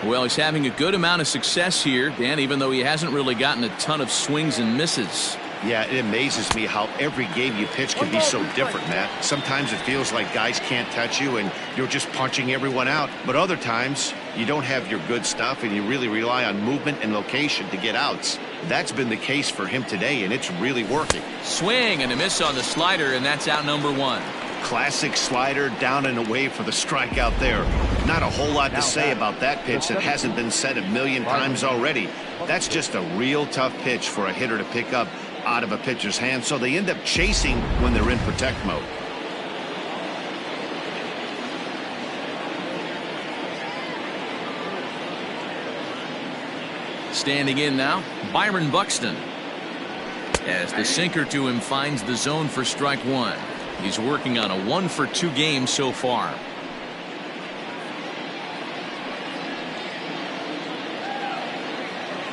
Well, he's having a good amount of success here, Dan, even though he hasn't really gotten a ton of swings and misses. Yeah, it amazes me how every game you pitch can be so different, Matt. Sometimes it feels like guys can't touch you and you're just punching everyone out. But other times, you don't have your good stuff and you really rely on movement and location to get outs. That's been the case for him today, and it's really working. Swing and a miss on the slider, and that's out number 1. Classic slider down and away for the strikeout there. Not a whole lot to say about that pitch that hasn't been said a million times already. That's just a real tough pitch for a hitter to pick up out of a pitcher's hand, so they end up chasing when they're in protect mode. Standing in now, Byron Buxton. As the sinker to him finds the zone for strike 1. He's working on a 1-for-2 game so far.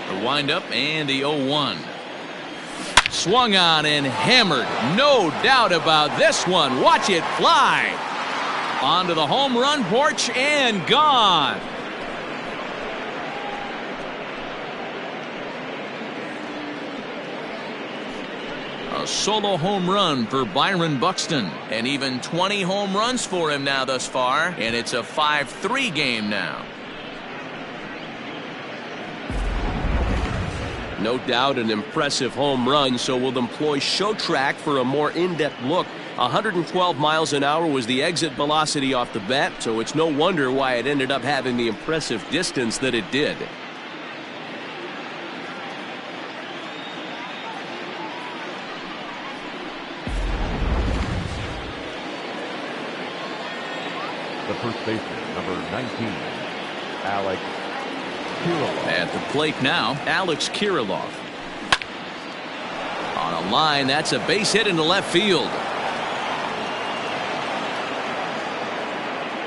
The windup and the 0-1. Swung on and hammered. No doubt about this one. Watch it fly. Onto the home run porch and gone. A solo home run for Byron Buxton. And even 20 home runs for him now thus far. And it's a 5-3 game now. No doubt an impressive home run, so we'll employ show track for a more in-depth look. 112 miles an hour was the exit velocity off the bat, so it's no wonder why it ended up having the impressive distance that it did. The first baseman, number 19, Alex Kirilloff. At the plate now, Alex Kirilloff. On a line, that's a base hit into left field.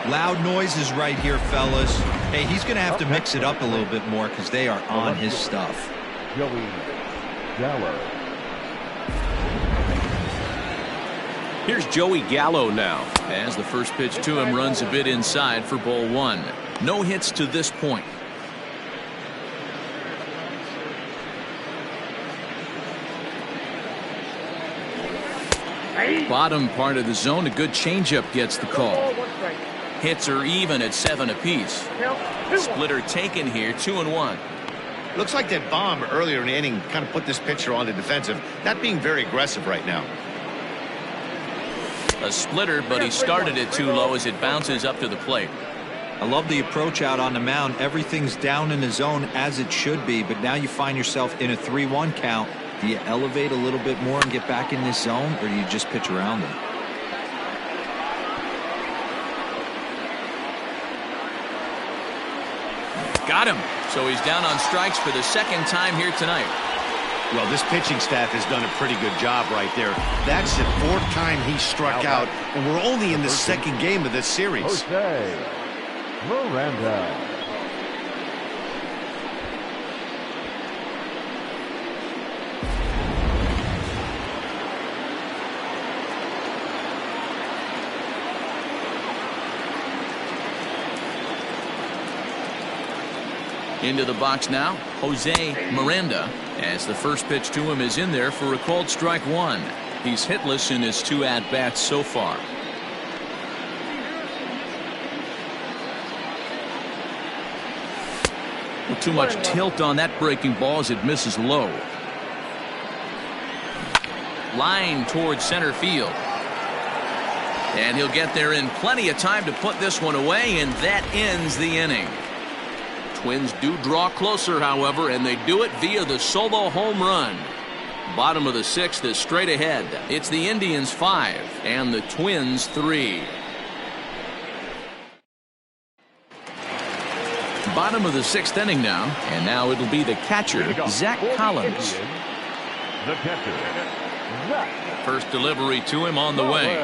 Loud noises right here, fellas. Hey, he's going to have to mix it up a little bit more because they are on his stuff. Joey Gallo. Here's Joey Gallo now. As the first pitch to him runs a bit inside for ball one. No hits to this point. Bottom part of the zone, a good changeup gets the call. Hits are even at 7 apiece. Splitter taken here, 2-1. Looks like that bomb earlier in the inning kind of put this pitcher on the defensive. Not being very aggressive right now. A splitter, but he started it too low as it bounces up to the plate. I love the approach out on the mound. Everything's down in the zone as it should be, but now you find yourself in a 3-1 count. Do you elevate a little bit more and get back in this zone, or do you just pitch around him? Got him. So he's down on strikes for the second time here tonight. Well, this pitching staff has done a pretty good job right there. That's the 4th time he struck out, and we're only in the 2nd game of this series. Jose Miranda. Into the box now, Jose Miranda, as the first pitch to him is in there for a called strike one. He's hitless in his 2 at-bats so far. Well, too much tilt on that breaking ball as it misses low. Line towards center field. And he'll get there in plenty of time to put this one away, and that ends the inning. Twins do draw closer, however, and they do it via the solo home run. Bottom of the 6th is straight ahead. It's the Indians 5 and the Twins 3. Bottom of the 6th inning now, and now it'll be the catcher, Zach Collins. The catcher, Zach. First delivery to him on the way.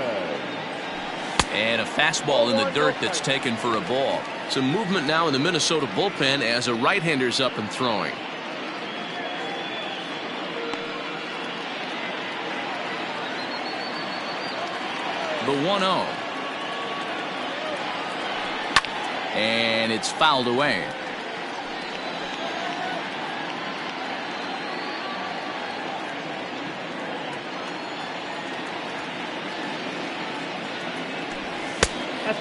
And a fastball in the dirt that's taken for a ball. Some movement now in the Minnesota bullpen as a right-hander's up and throwing. The 1-0. And it's fouled away.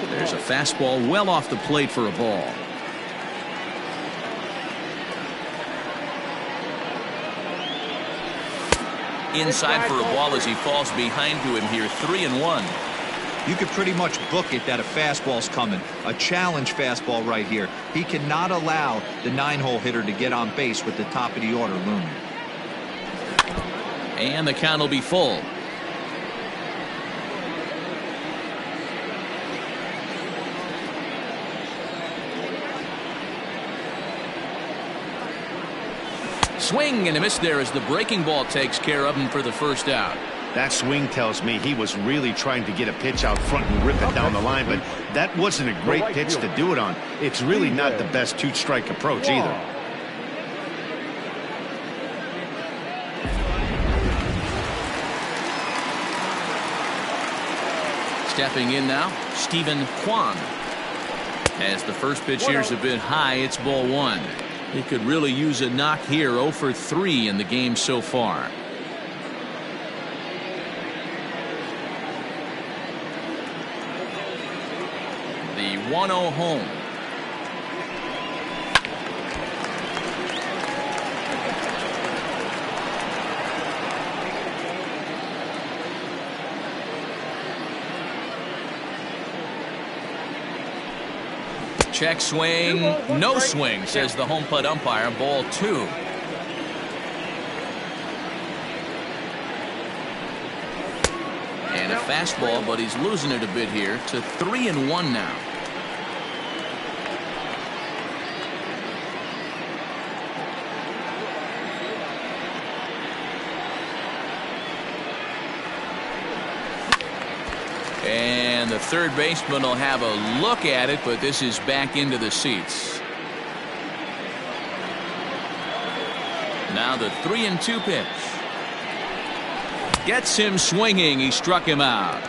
There's a fastball well off the plate for a ball. Inside for a ball as he falls behind to him here, 3-1. You could pretty much book it that a fastball's coming. A challenge fastball right here. He cannot allow the 9-hole hitter to get on base with the top of the order looming. And the count will be full. Swing and a miss there as the breaking ball takes care of him for the first out. That swing tells me he was really trying to get a pitch out front and rip it down the line, but that wasn't a great pitch to do it on. It's really not the best 2-strike approach either. Stepping in now, Stephen Kwan. As the first pitch here's a bit high, it's ball one. He could really use a knock here. 0 for 3 in the game so far. 1-0 home. Check swing, no swing, says the home plate umpire. Ball 2. And a fastball, but he's losing it a bit here to 3-1 now. And the third baseman will have a look at it, but this is back into the seats. Now the 3-2 pitch. Gets him swinging. He struck him out.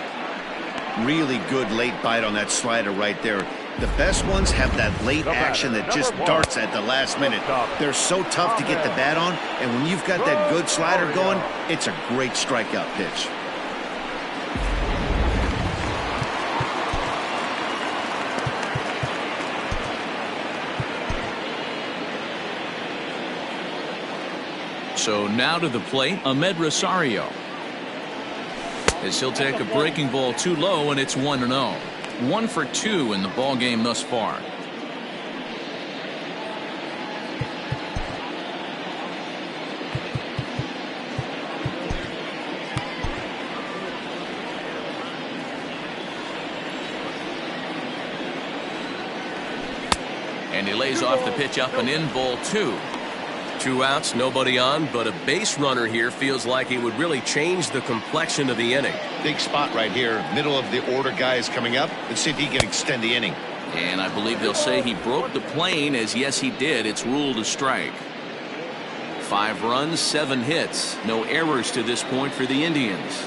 Really good late bite on that slider right there. The best ones have that late action that just darts at the last minute. They're so tough to get the bat on, and when you've got that good slider going, it's a great strikeout pitch. So now to the plate, Ahmed Rosario. As he'll take a breaking ball too low, and it's 1-0. 1 for 2 in the ball game thus far. And he lays off the pitch up and in, ball 2. 2 outs, nobody on, but a base runner here feels like it would really change the complexion of the inning. Big spot right here. Middle of the order guy is coming up. Let's see if he can extend the inning. And I believe they'll say he broke the plane, as yes he did. It's ruled a strike. 5 runs, 7 hits. No errors to this point for the Indians.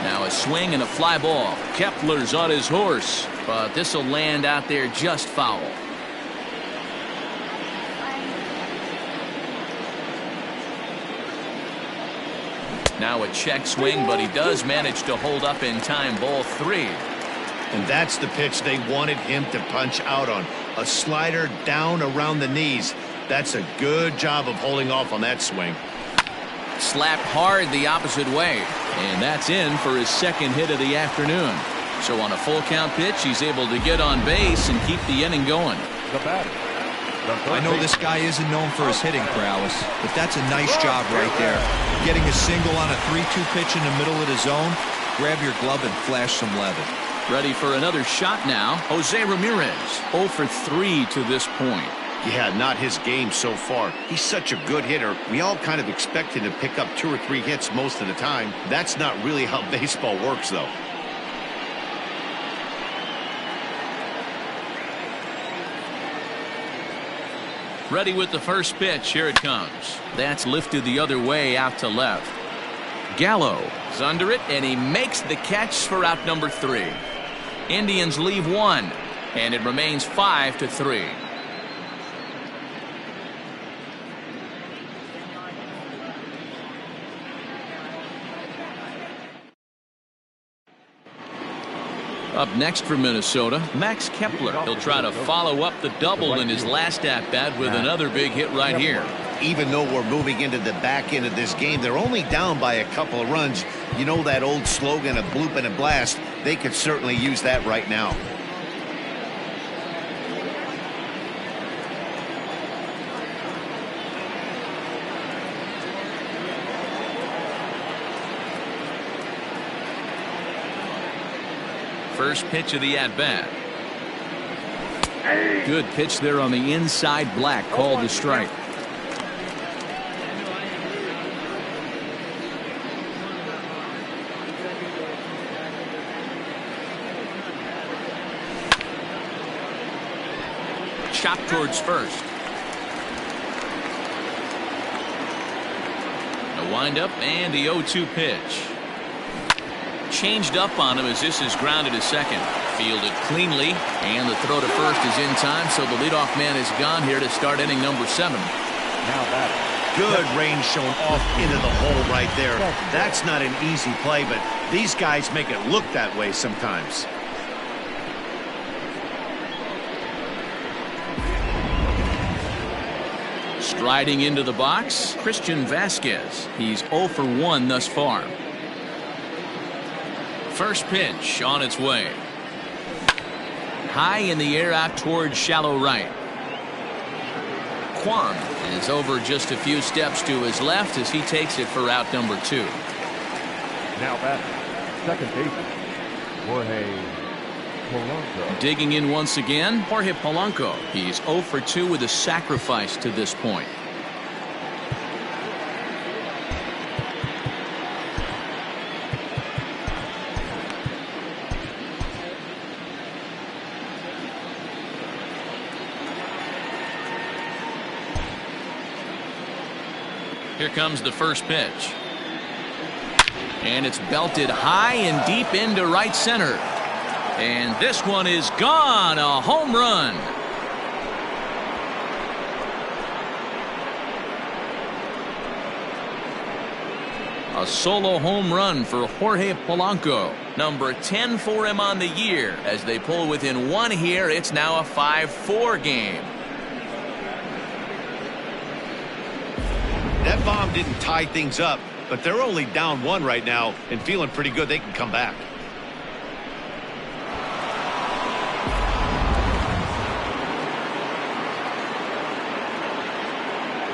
Now a swing and a fly ball. Kepler's on his horse, but this will land out there just foul. Now a check swing, but he does manage to hold up in time. Ball 3. And that's the pitch they wanted him to punch out on. A slider down around the knees. That's a good job of holding off on that swing. Slapped hard the opposite way. And that's in for his second hit of the afternoon. So on a full count pitch, he's able to get on base and keep the inning going. The batter. I know this guy isn't known for his hitting prowess, but that's a nice job right there. Getting a single on a 3-2 pitch in the middle of the zone. Grab your glove and flash some leather. Ready for another shot now. Jose Ramirez, 0 for 3 to this point. Yeah, not his game so far. He's such a good hitter. We all kind of expect him to pick up 2 or 3 hits most of the time. That's not really how baseball works, though. Ready with the first pitch. Here it comes. That's lifted the other way out to left. Gallo is under it, and he makes the catch for out number 3. Indians leave 1, and it remains 5-3. Up next for Minnesota, Max Kepler. He'll try to follow up the double in his last at-bat with another big hit right here. Even though we're moving into the back end of this game, they're only down by a couple of runs. You know that old slogan, a bloop and a blast? They could certainly use that right now. First pitch of the at-bat. Good pitch there on the inside. Black called the strike. Chop towards first. A windup and the 0-2 pitch. Changed up on him as this is grounded to second. Fielded cleanly, and the throw to first is in time, so the leadoff man is gone here to start inning number 7. Now batting, Good range shown off into the hole right there. That's not an easy play, but these guys make it look that way sometimes. Striding into the box, Christian Vasquez. He's 0 for 1 thus far. First pitch on its way. High in the air out towards shallow right. Kwan is over just a few steps to his left as he takes it for out number 2. Now back, second baseman, Jorge Polanco. Digging in once again, Jorge Polanco. He's 0 for 2 with a sacrifice to this point. Here comes the first pitch. And it's belted high and deep into right center. And this one is gone. A home run. A solo home run for Jorge Polanco. Number 10 for him on the year. As they pull within 1 here, it's now a 5-4 game. That bomb didn't tie things up, but they're only down 1 right now and feeling pretty good they can come back.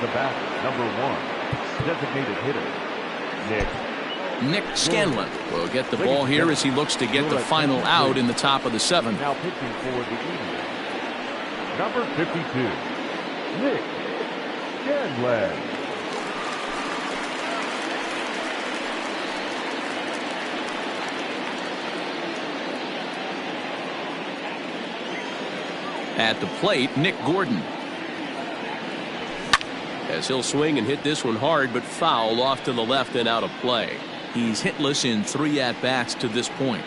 The bat, number 1, designated hitter, Nick Scanlon will get the ball here as he looks to get the final out in the top of the 7th. now pitching for the Indians. Number 52, Nick Scanlon. At the plate, Nick Gordon. As he'll swing and hit this one hard, but foul off to the left and out of play. He's hitless in 3 at-bats to this point.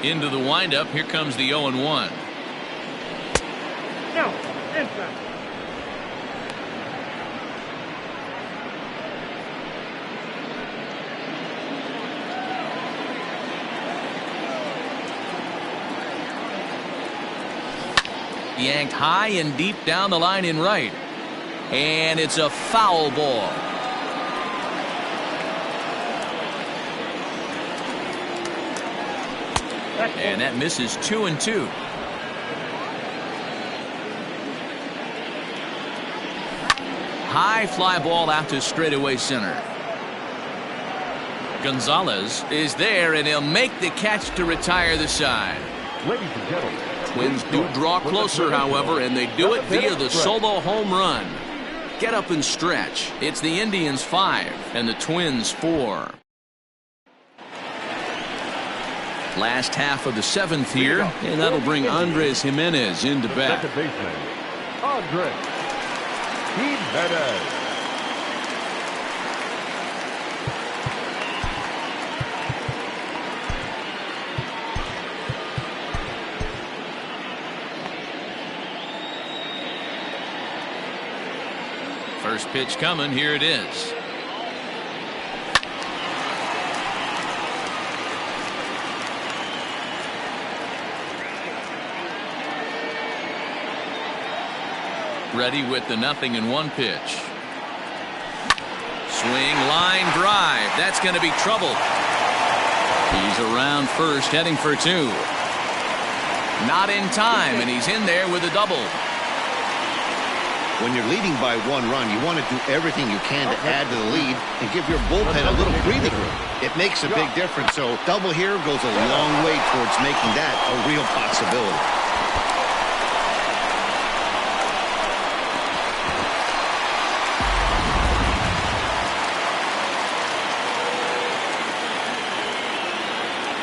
Into the windup, here comes the 0-1. No, inside. Yanked high and deep down the line in right. And it's a foul ball. And that misses 2-2. High fly ball out to straightaway center. Gonzalez is there, and he'll make the catch to retire the side. Ladies and gentlemen, Twins do draw closer, however, and they do it via the solo home run. Get up and stretch. It's the Indians 5 and the Twins 4. Last half of the 7th here, and that'll bring Andres Jimenez into bat. second baseman, Andres Jimenez. First pitch coming. Here it is. Ready with the 0-1 pitch. Swing, line drive. That's going to be trouble. He's around first, heading for 2. Not in time, and he's in there with a double. When you're leading by 1 run, you want to do everything you can to add to the lead and give your bullpen a little breathing room. It makes a big difference, so double here goes a long way towards making that a real possibility.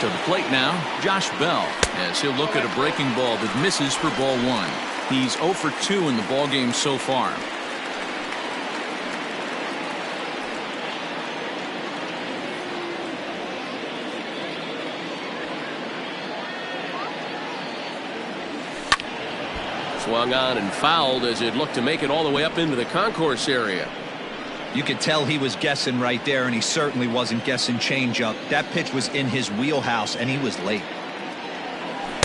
To the plate now, Josh Bell, as he'll look at a breaking ball that misses for ball 1. He's 0 for 2 in the ballgame so far. Swung on and fouled as it looked to make it all the way up into the concourse area. You could tell he was guessing right there, and he certainly wasn't guessing changeup. That pitch was in his wheelhouse, and he was late.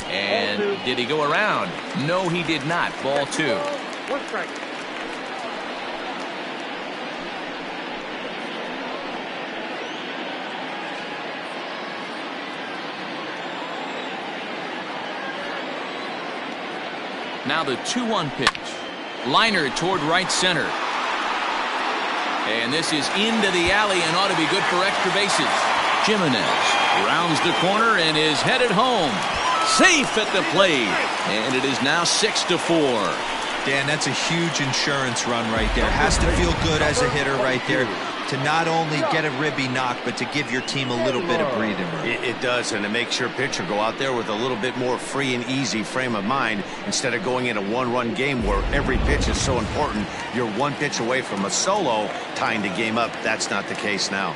And did he go around? No, he did not. Ball 2. 1 strike. Now the 2-1 pitch. Liner toward right center. And this is into the alley and ought to be good for extra bases. Jimenez rounds the corner and is headed home. Safe at the plate. And it is now 6-4. Dan, that's a huge insurance run right there. Has to feel good as a hitter right there to not only get a ribby knock, but to give your team a little bit of breathing room. It does, and it makes your pitcher go out there with a little bit more free and easy frame of mind instead of going in a one-run game where every pitch is so important. You're one pitch away from a solo tying the game up. That's not the case now.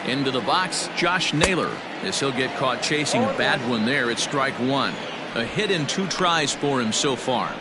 Into the box, Josh Naylor, as he'll get caught chasing a bad one there at strike 1. A hit in 2 tries for him so far.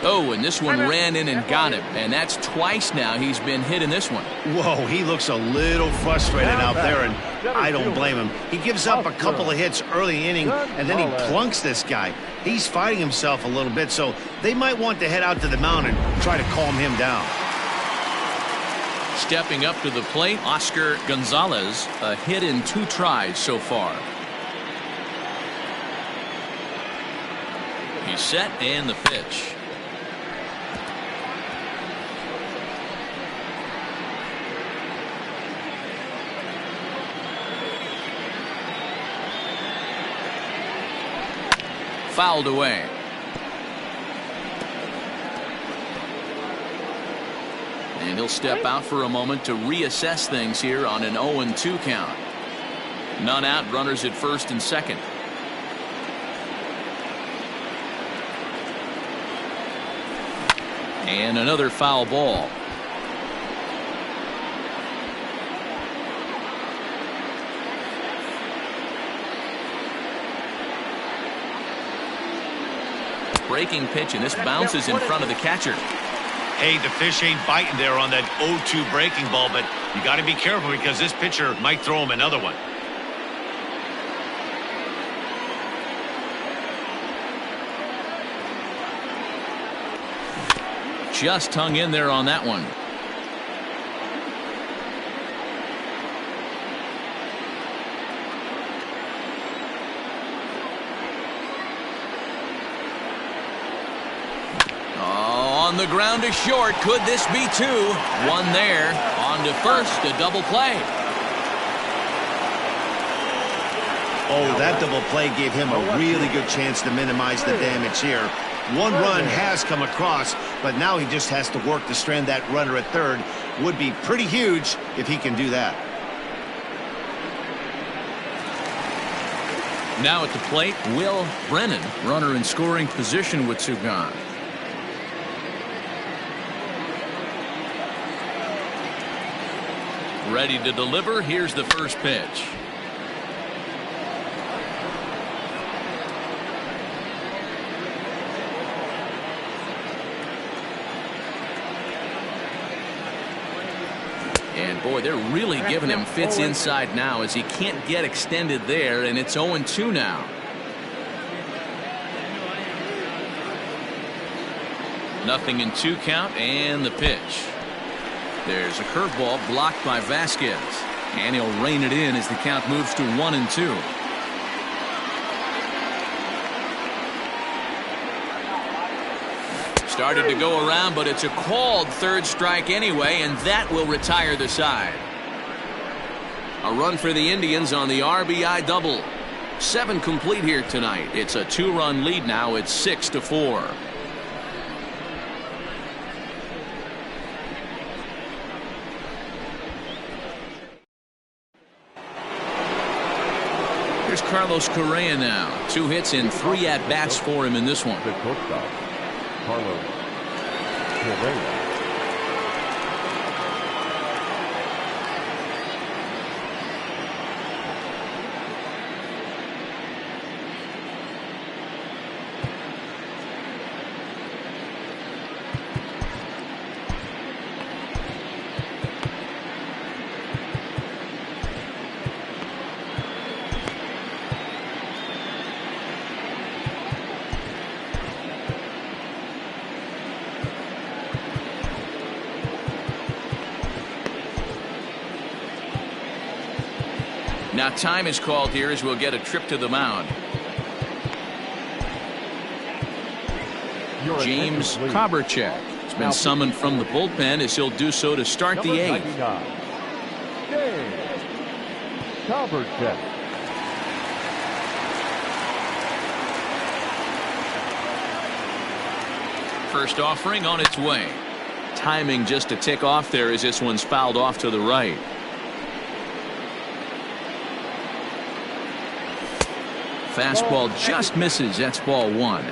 Oh, and this one ran in and got him. And that's twice now he's been hit in this one. Whoa, he looks a little frustrated out there, and I don't blame him. He gives up a couple of hits early inning, and then he plunks this guy. He's fighting himself a little bit, so they might want to head out to the mound and try to calm him down. Stepping up to the plate, Oscar Gonzalez, a hit in 2 tries so far. He's set, and the pitch. Fouled away. And he'll step out for a moment to reassess things here on an 0-2 count. None out, runners at first and second. And another foul ball. Breaking pitch, and this bounces in front of the catcher. Hey, the fish ain't biting there on that 0-2 breaking ball, but you got to be careful because this pitcher might throw him another one. Just hung in there on that one. On the ground to short. Could this be 2? One there. On to first. A double play. Oh, that double play gave him a really good chance to minimize the damage here. One run has come across, but now he just has to work to strand that runner at third. Would be pretty huge if he can do that. Now at the plate, Will Brennan, runner in scoring position with 2 gone. Ready to deliver. Here's the first pitch. And boy, they're really giving him fits inside now as he can't get extended there, and it's 0-2 now. Nothing in 2 count, and the pitch. There's a curveball blocked by Vasquez, and he'll rein it in as the count moves to 1-2. Started to go around, but it's a called third strike anyway, and that will retire the side. A run for the Indians on the RBI double. 7 complete here tonight. It's a 2-run lead now. It's 6-4. Here's Carlos Correa now. 2 hits and 3 at-bats for him in this one. The shortstop, Carlos Correa. Now time is called here as we'll get a trip to the mound. James Koberchek has been summoned from the bullpen as he'll do so to start the 8th. James Koberchek. First offering on its way. Timing just a tick off there as this one's fouled off to the right. Fastball just misses. That's ball 1.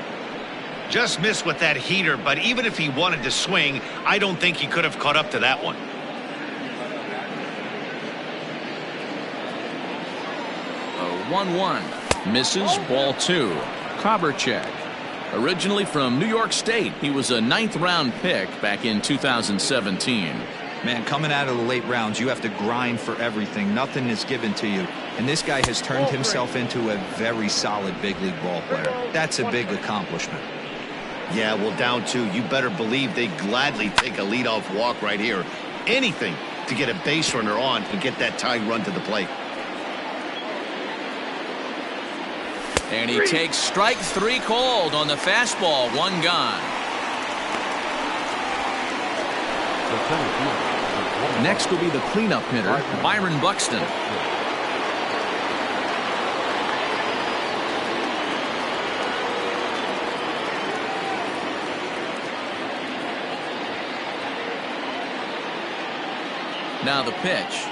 Just missed with that heater, but even if he wanted to swing, I don't think he could have caught up to that one. A 1-1. Misses. Ball 2. Koberchek. Originally from New York State, he was a 9th-round pick back in 2017. Man, coming out of the late rounds, you have to grind for everything. Nothing is given to you. And this guy has turned himself into a very solid big league ball player. That's a big accomplishment. Yeah, well, down 2, you better believe they gladly take a leadoff walk right here. Anything to get a base runner on and get that tying run to the plate. And he takes strike 3 called on the fastball. 1 gone. Next will be the cleanup hitter, Byron Buxton. Now the pitch.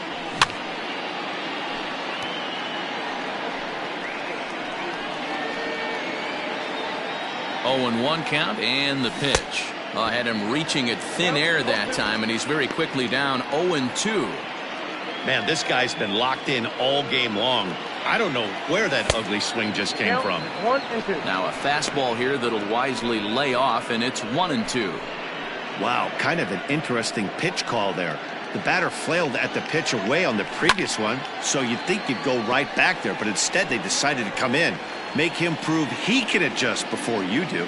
Oh, and 1 count, and the pitch. I had him reaching at thin air that time, and he's very quickly down 0-2. Man, this guy's been locked in all game long. I don't know where that ugly swing just came from. 1-2. Now a fastball here that'll wisely lay off, and it's 1-2. Wow, kind of an interesting pitch call there. The batter flailed at the pitch away on the previous one, so you'd think you'd go right back there, but instead they decided to come in. Make him prove he can adjust before you do.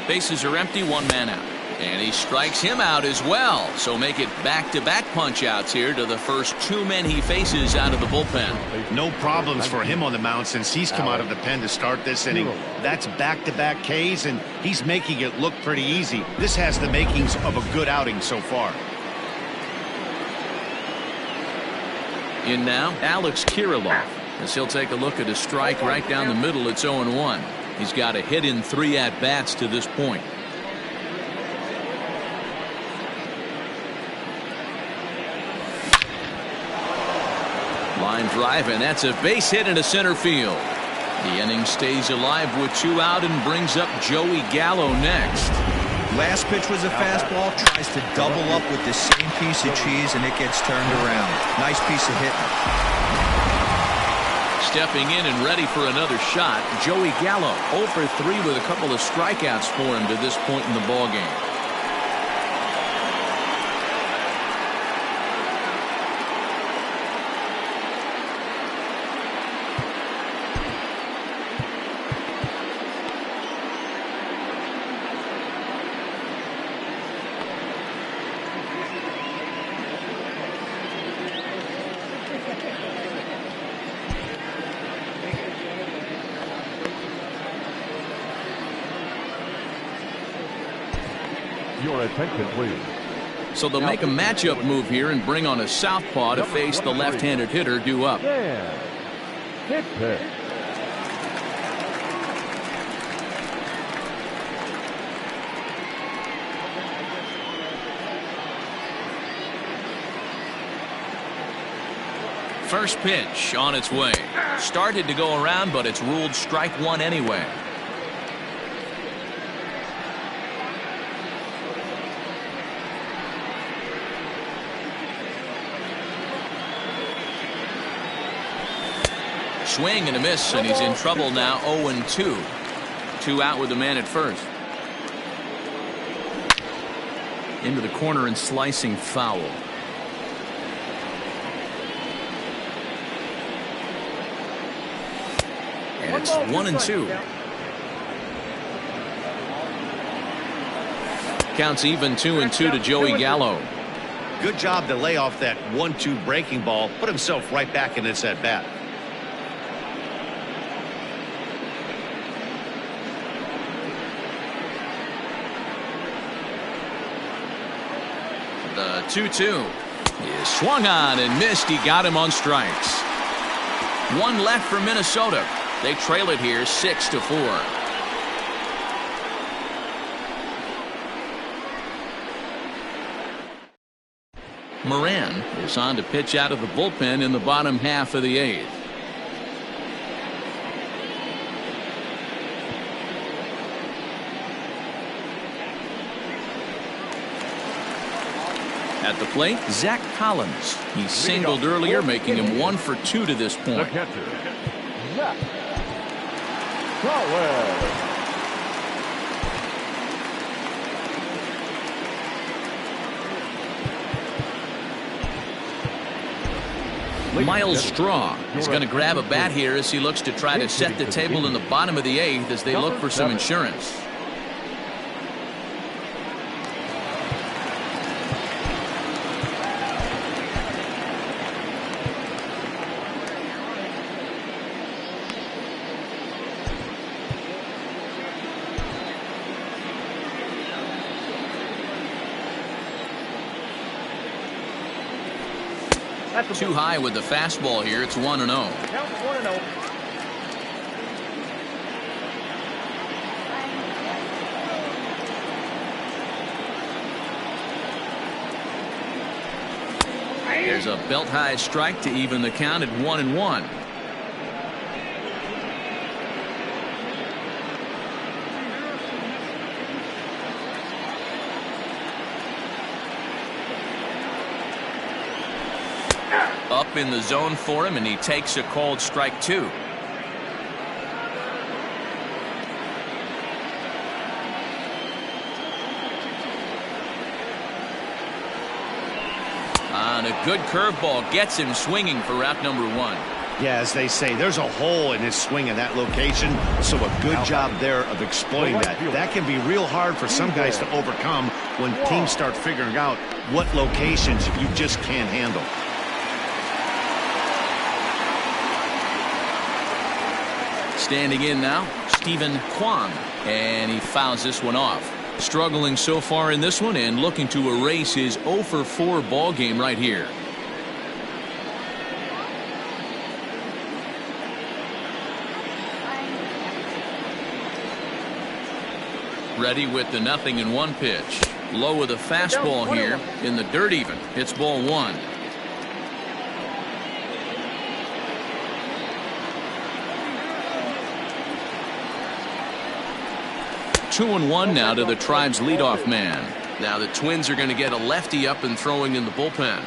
Bases are empty, 1 man out. And he strikes him out as well. So make it back-to-back punch-outs here to the first 2 men he faces out of the bullpen. No problems for him on the mound since he's come out of the pen to start this inning. That's back-to-back Ks, and he's making it look pretty easy. This has the makings of a good outing so far. In now, Alex Kirilloff, as he'll take a look at a strike right down the middle. It's 0-1. He's got a hit in 3 at-bats to this point. Line drive, and that's a base hit into center field. The inning stays alive with 2 out and brings up Joey Gallo next. Last pitch was a fastball, tries to double up with the same piece of cheese, and it gets turned around. Nice piece of hitting. Stepping in and ready for another shot, Joey Gallo 0 for 3 with a couple of strikeouts for him to this point in the ballgame. Your attention, please. So they'll make a matchup move here and bring on a southpaw to face the left-handed hitter due up. Yeah. Hit pitch. First pitch on its way. Started to go around, but it's ruled strike one anyway. Swing and a miss, and he's in trouble now. 0-2. 2 out with the man at first. Into the corner and slicing foul. And it's 1-2. Counts even 2-2 to Joey Gallo. Good job to lay off that 1-2 breaking ball. Put himself right back in this at bat. The 2-2 is swung on and missed. He got him on strikes. One left for Minnesota. They trail it here 6-4. Moran is on to pitch out of the bullpen in the bottom half of the 8th. At the plate, Zach Collins. He singled earlier, making him 1 for 2 to this The point. catcher, Zach Collins. Miles Straw is going to grab a bat here as he looks to try to set the table in the bottom of the 8th as they look for some insurance. Too high with the fastball here. It's 1-0. Count 1-0. There's a belt-high strike to even the count at 1-1. Up in the zone for him, and he takes a called strike 2. On a good curveball, gets him swinging for out number 1. Yeah, as they say, there's a hole in his swing in that location, so a good job there of exploiting that. That can be real hard for some guys to overcome when teams start figuring out what locations you just can't handle. Standing in now, Stephen Kwan, and he fouls this one off. Struggling so far in this one and looking to erase his 0 for 4 ball game right here. Ready with the 0-1 pitch. Low with a fastball here in the dirt even. It's ball 1. 2-1 now to the Tribe's leadoff man. Now the Twins are going to get a lefty up and throwing in the bullpen.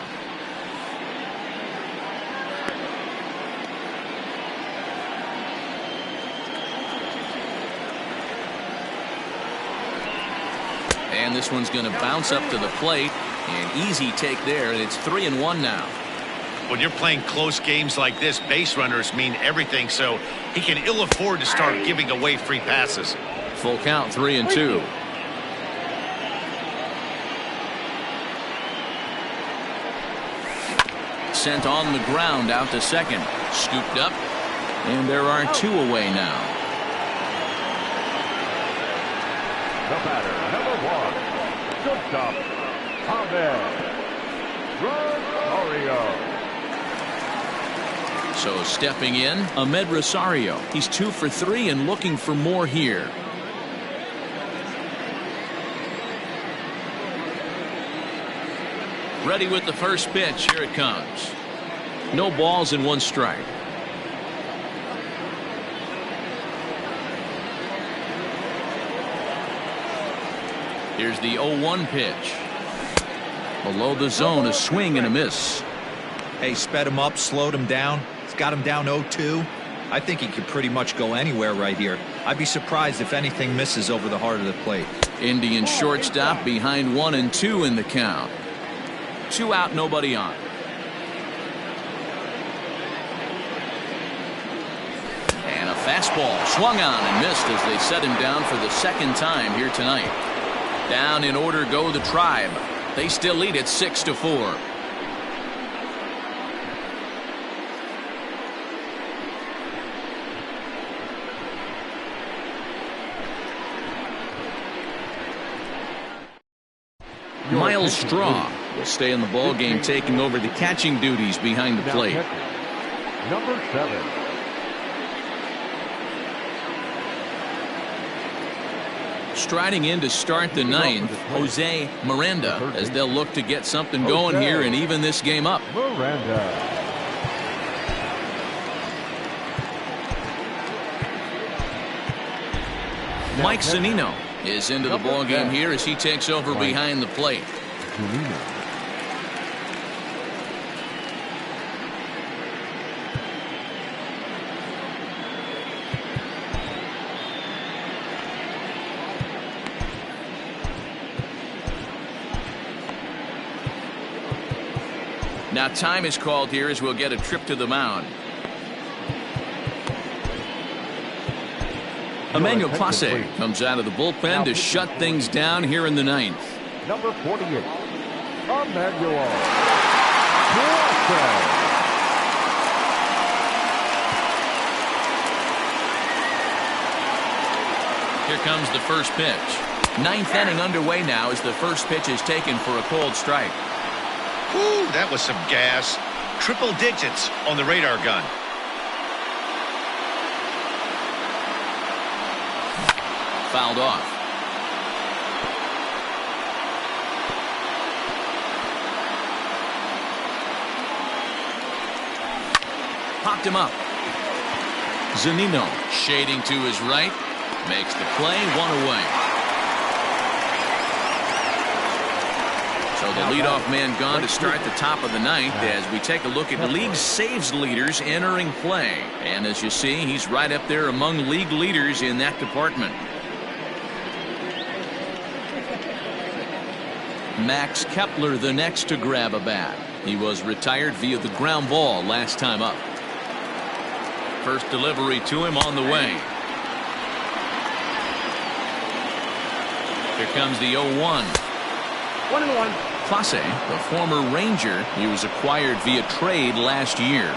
And this one's going to bounce up to the plate. An easy take there, and it's 3-1 now. When you're playing close games like this, base runners mean everything, so he can ill afford to start giving away free passes. Full count, 3-2. Sent on the ground out to second. Scooped up. And there are 2 away now. The batter, number 1, shortstop, Rosario. So stepping in, Ahmed Rosario. He's 2 for 3 and looking for more here. Ready with the first pitch. Here it comes. No balls and 1 strike. Here's the 0-1 pitch. Below the zone, a swing and a miss. Hey, sped him up, slowed him down. It's got him down 0-2. I think he could pretty much go anywhere right here. I'd be surprised if anything misses over the heart of the plate. Indian shortstop behind 1-2 in the count. 2 out, nobody on. And a fastball swung on and missed as they set him down for the 2nd time here tonight. Down in order go the Tribe. They still lead it 6-4. Miles Straw will stay in the ball game, taking over the catching duties behind the plate. Number 7. Striding in to start the 9th, Jose Miranda, as they'll look to get something going here and even this game up. Miranda. Mike Zunino is into the ball game here as he takes over behind the plate. Now time is called here as we'll get a trip to the mound. Emmanuel Clase comes out of the bullpen to shut things down here in the 9th. Number 48, Emmanuel Clase. Here comes the first pitch. 9th inning underway now as the first pitch is taken for a cold strike. Whew, that was some gas. Triple digits on the radar gun. Fouled off. Popped him up. Zunino shading to his right. Makes the play, 1 away. So the leadoff man gone to start the top of the 9th as we take a look at league saves leaders entering play. And as you see, he's right up there among league leaders in that department. Max Kepler the next to grab a bat. He was retired via the ground ball last time up. First delivery to him on the way. Here comes the 0-1. 1-1. Clase, the former Ranger, he was acquired via trade last year.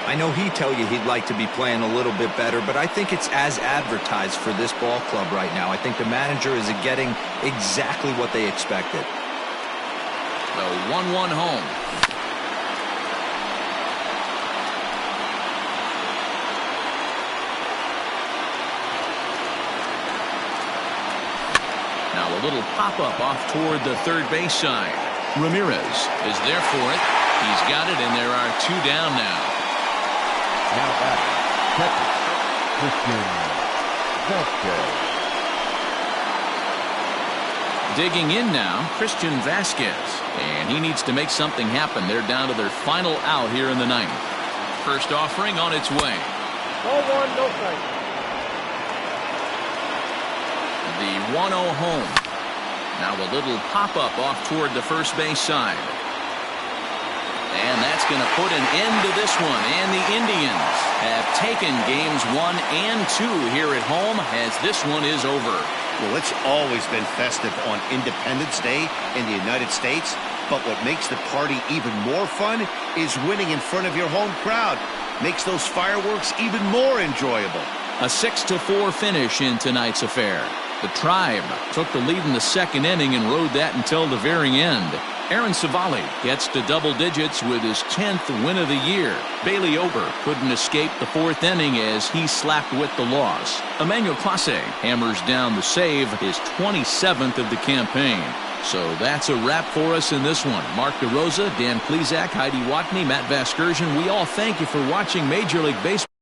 I know he'd tell you he'd like to be playing a little bit better, but I think it's as advertised for this ball club right now. I think the manager is getting exactly what they expected. The 1-1 home. Now a little pop-up off toward the third base side. Ramirez is there for it. He's got it, and there are 2 down now. Now back, Christian Vasquez. Digging in now, Christian Vasquez. And he needs to make something happen. They're down to their final out here in the 9th. First offering on its way. 0-1, no strike. The 1-0 home. Now a little pop-up off toward the first base side. And that's going to put an end to this one. And the Indians have taken games 1 and 2 here at home as this one is over. Well, it's always been festive on Independence Day in the United States. But what makes the party even more fun is winning in front of your home crowd. Makes those fireworks even more enjoyable. A 6-4 finish in tonight's affair. The Tribe took the lead in the 2nd inning and rode that until the very end. Aaron Savali gets to double digits with his 10th win of the year. Bailey Ober couldn't escape the 4th inning as he slapped with the loss. Emmanuel Clase hammers down the save, his 27th of the campaign. So that's a wrap for us in this one. Mark DeRosa, Dan Plezak, Heidi Watney, Matt Vasgersian, we all thank you for watching Major League Baseball.